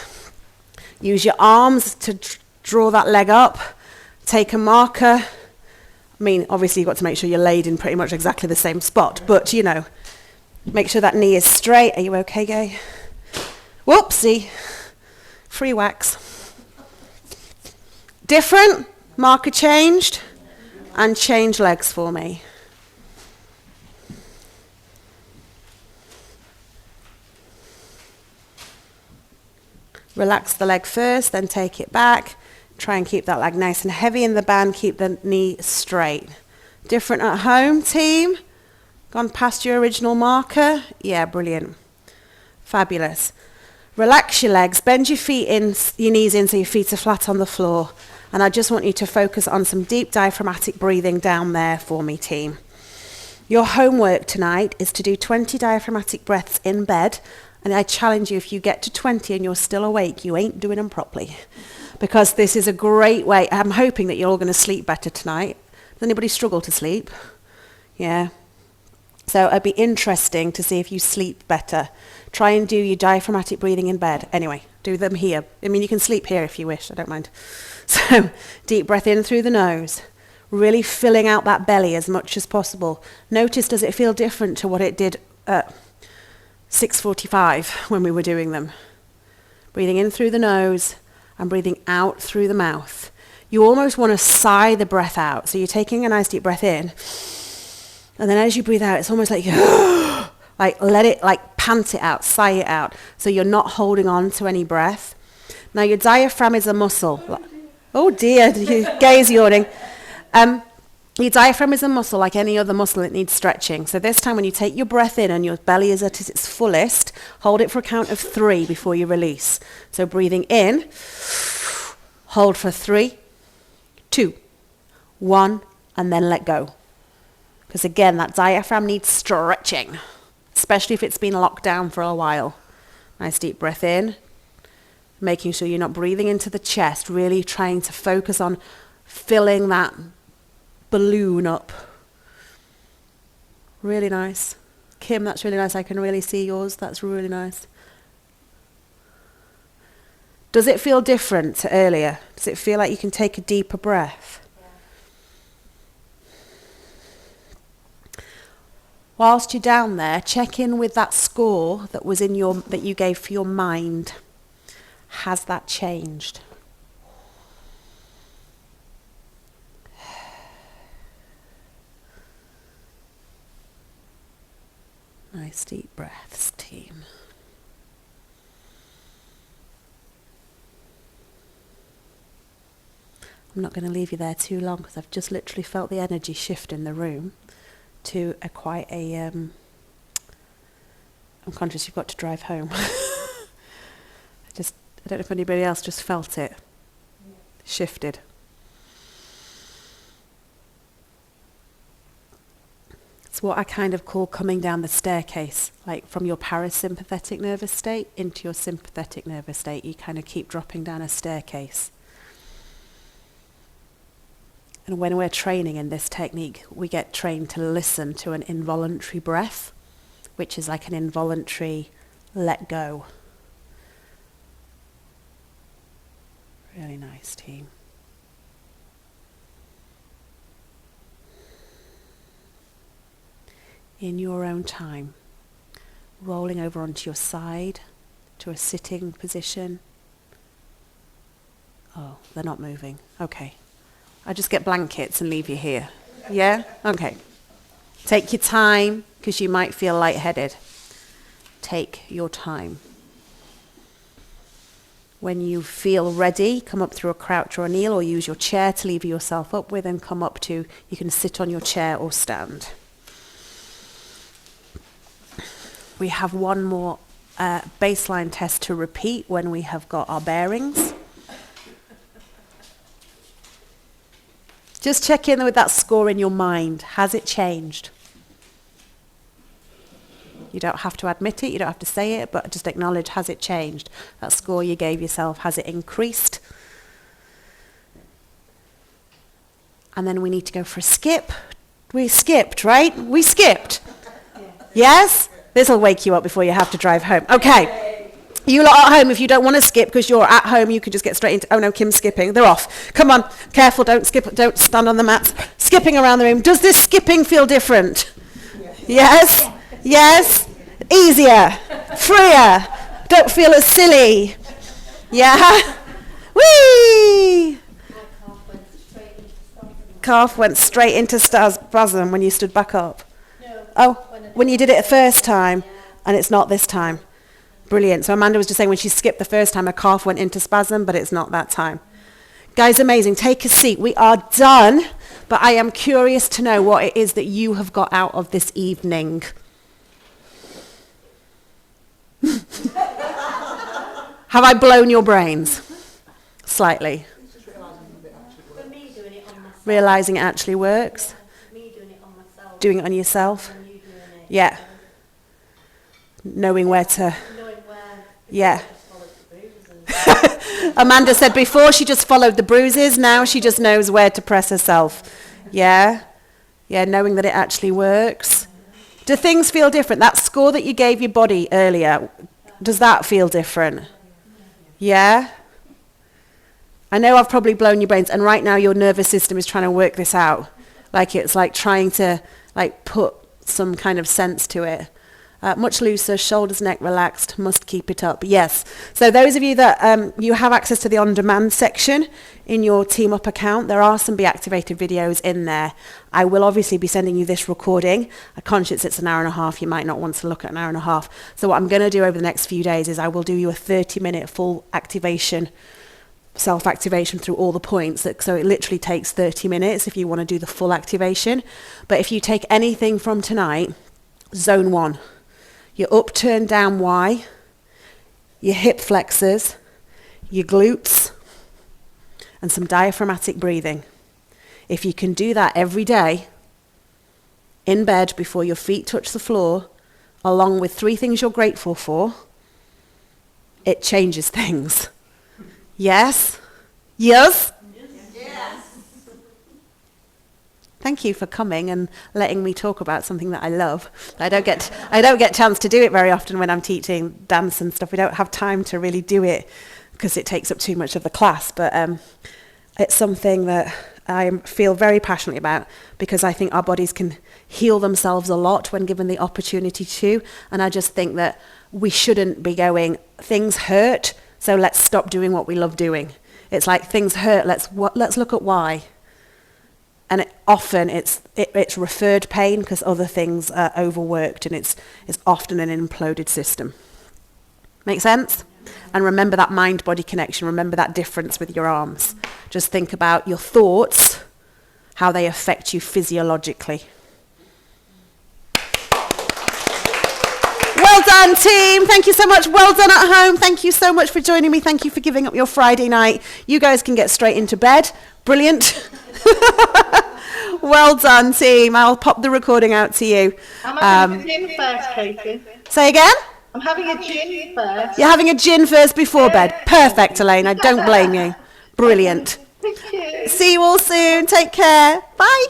Use your arms to draw that leg up. Take a marker. I mean, obviously you've got to make sure you're laid in pretty much exactly the same spot, but make sure that knee is straight. Are you okay, Gay? Whoopsie. Free wax. Different. Marker changed. And change legs for me. Relax the leg first, then take it back. Try and keep that leg nice and heavy in the band. Keep the knee straight. Different at home, team? Gone past your original marker? Yeah, brilliant. Fabulous. Relax your legs. Bend your feet in, your knees in so your feet are flat on the floor. And I just want you to focus on some deep diaphragmatic breathing down there for me, team. Your homework tonight is to do 20 diaphragmatic breaths in bed. And I challenge you, if you get to 20 and you're still awake, you ain't doing them properly. Because this is a great way. I'm hoping that you're all going to sleep better tonight. Does anybody struggle to sleep? Yeah. So it'd be interesting to see if you sleep better. Try and do your diaphragmatic breathing in bed. Anyway, do them here. I mean, you can sleep here if you wish. I don't mind. So deep breath in through the nose. really filling out that belly as much as possible. Notice, does it feel different to what it did at 6:45 when we were doing them? Breathing in through the nose and breathing out through the mouth. You almost want to sigh the breath out. So you're taking a nice deep breath in, and then as you breathe out, it's almost like like let it, like pant it out, sigh it out. So you're not holding on to any breath. Now your diaphragm is a muscle. Oh dear, Gay's yawning. Your diaphragm is a muscle like any other muscle. It needs stretching. So this time when you take your breath in and your belly is at its fullest, hold it for a count of 3 before you release. So breathing in, hold for 3, 2, 1, and then let go. Because again, that diaphragm needs stretching, especially if it's been locked down for a while. Nice deep breath in, making sure you're not breathing into the chest, really trying to focus on filling that balloon up. Really nice. Kim, that's really nice. I can really see yours. That's really nice. Does it feel different to earlier? Does it feel like you can take a deeper breath? Whilst you're down there, check in with that score that was in your, that you gave for your mind. Has that changed? Nice deep breaths, team. I'm not going to leave you there too long because I've just literally felt the energy shift in the room to quite a... I'm conscious you've got to drive home. I don't know if anybody else just felt it. Shifted. It's what I kind of call coming down the staircase, like from your parasympathetic nervous state into your sympathetic nervous state. You kind of keep dropping down a staircase. And when we're training in this technique, we get trained to listen to an involuntary breath, which is like an involuntary let go. Really nice, team. In your own time, rolling over onto your side to a sitting position. Oh, they're not moving. Okay. I just get blankets and leave you here. Yeah? Okay. Take your time, because you might feel lightheaded. Take your time. When you feel ready, come up through a crouch or a kneel, or use your chair to lever yourself up with, and come up to, you can sit on your chair or stand. We have one more baseline test to repeat when we have got our bearings. Just check in with that score in your mind. Has it changed? You don't have to admit it, you don't have to say it, but just acknowledge, has it changed? That score you gave yourself, has it increased? And then we need to go for a skip. We skipped, right? We skipped. Yes? This will wake you up before you have to drive home. Okay. You lot at home, if you don't want to skip because you're at home, you could just get straight into, oh no, Kim's skipping. They're off. Come on. Careful, don't skip, don't stand on the mats. Skipping around the room. Does this skipping feel different? Yes? Yes? Easier. Freer. Don't feel as silly. Yeah? Whee! Calf went straight into spasm when you stood back up. Oh, when you did it the first time, and it's not this time. Brilliant. So Amanda was just saying when she skipped the first time, her calf went into spasm, but it's not that time. Guys, amazing. Take a seat. We are done, but I am curious to know what it is that you have got out of this evening. Have I blown your brains? Slightly. For me, doing it on myself. Realising it actually works. Me doing it on myself. Doing it on yourself. And you doing it. Yeah. Knowing where to... Knowing where. Yeah. Just follow the bruises and Amanda said before she just followed the bruises, now she just knows where to press herself. Yeah? Yeah, knowing that it actually works. Do things feel different? That score that you gave your body earlier, does that feel different? Yeah? I know I've probably blown your brains, and right now your nervous system is trying to work this out. Like it's like trying to like put some kind of sense to it. Much looser, shoulders, neck relaxed, must keep it up. Yes. So those of you that you have access to the on-demand section in your Team Up account, there are some Be Activated videos in there. I will obviously be sending you this recording. I'm conscious it's an hour and a half. You might not want to look at an hour and a half. So what I'm going to do over the next few days is I will do you a 30-minute full activation, self-activation through all the points. So it literally takes 30 minutes if you want to do the full activation. But if you take anything from tonight, zone 1. Your up, turn, down, Y, your hip flexors, your glutes, and some diaphragmatic breathing. If you can do that every day, in bed before your feet touch the floor, along with 3 things you're grateful for, it changes things. Yes? Yes? Thank you for coming and letting me talk about something that I love. I don't get a chance to do it very often when I'm teaching dance and stuff. We don't have time to really do it because it takes up too much of the class. But it's something that I feel very passionately about because I think our bodies can heal themselves a lot when given the opportunity to. And I just think that we shouldn't be going, things hurt, so let's stop doing what we love doing. It's like things hurt, let's look at why. And often it's referred pain because other things are overworked, and it's often an imploded system. Make sense? And remember that mind-body connection. Remember that difference with your arms. Just think about your thoughts, how they affect you physiologically. Well done, team. Thank you so much. Well done at home. Thank you so much for joining me. Thank you for giving up your Friday night. You guys can get straight into bed. Brilliant. Well done, team. I'll pop the recording out to you. I'm having a gin first, Katie. Say again? I'm having a gin first. You're having a gin first before bed. Perfect, Elaine. I don't blame you. Brilliant. Thank you. See you all soon. Take care. Bye.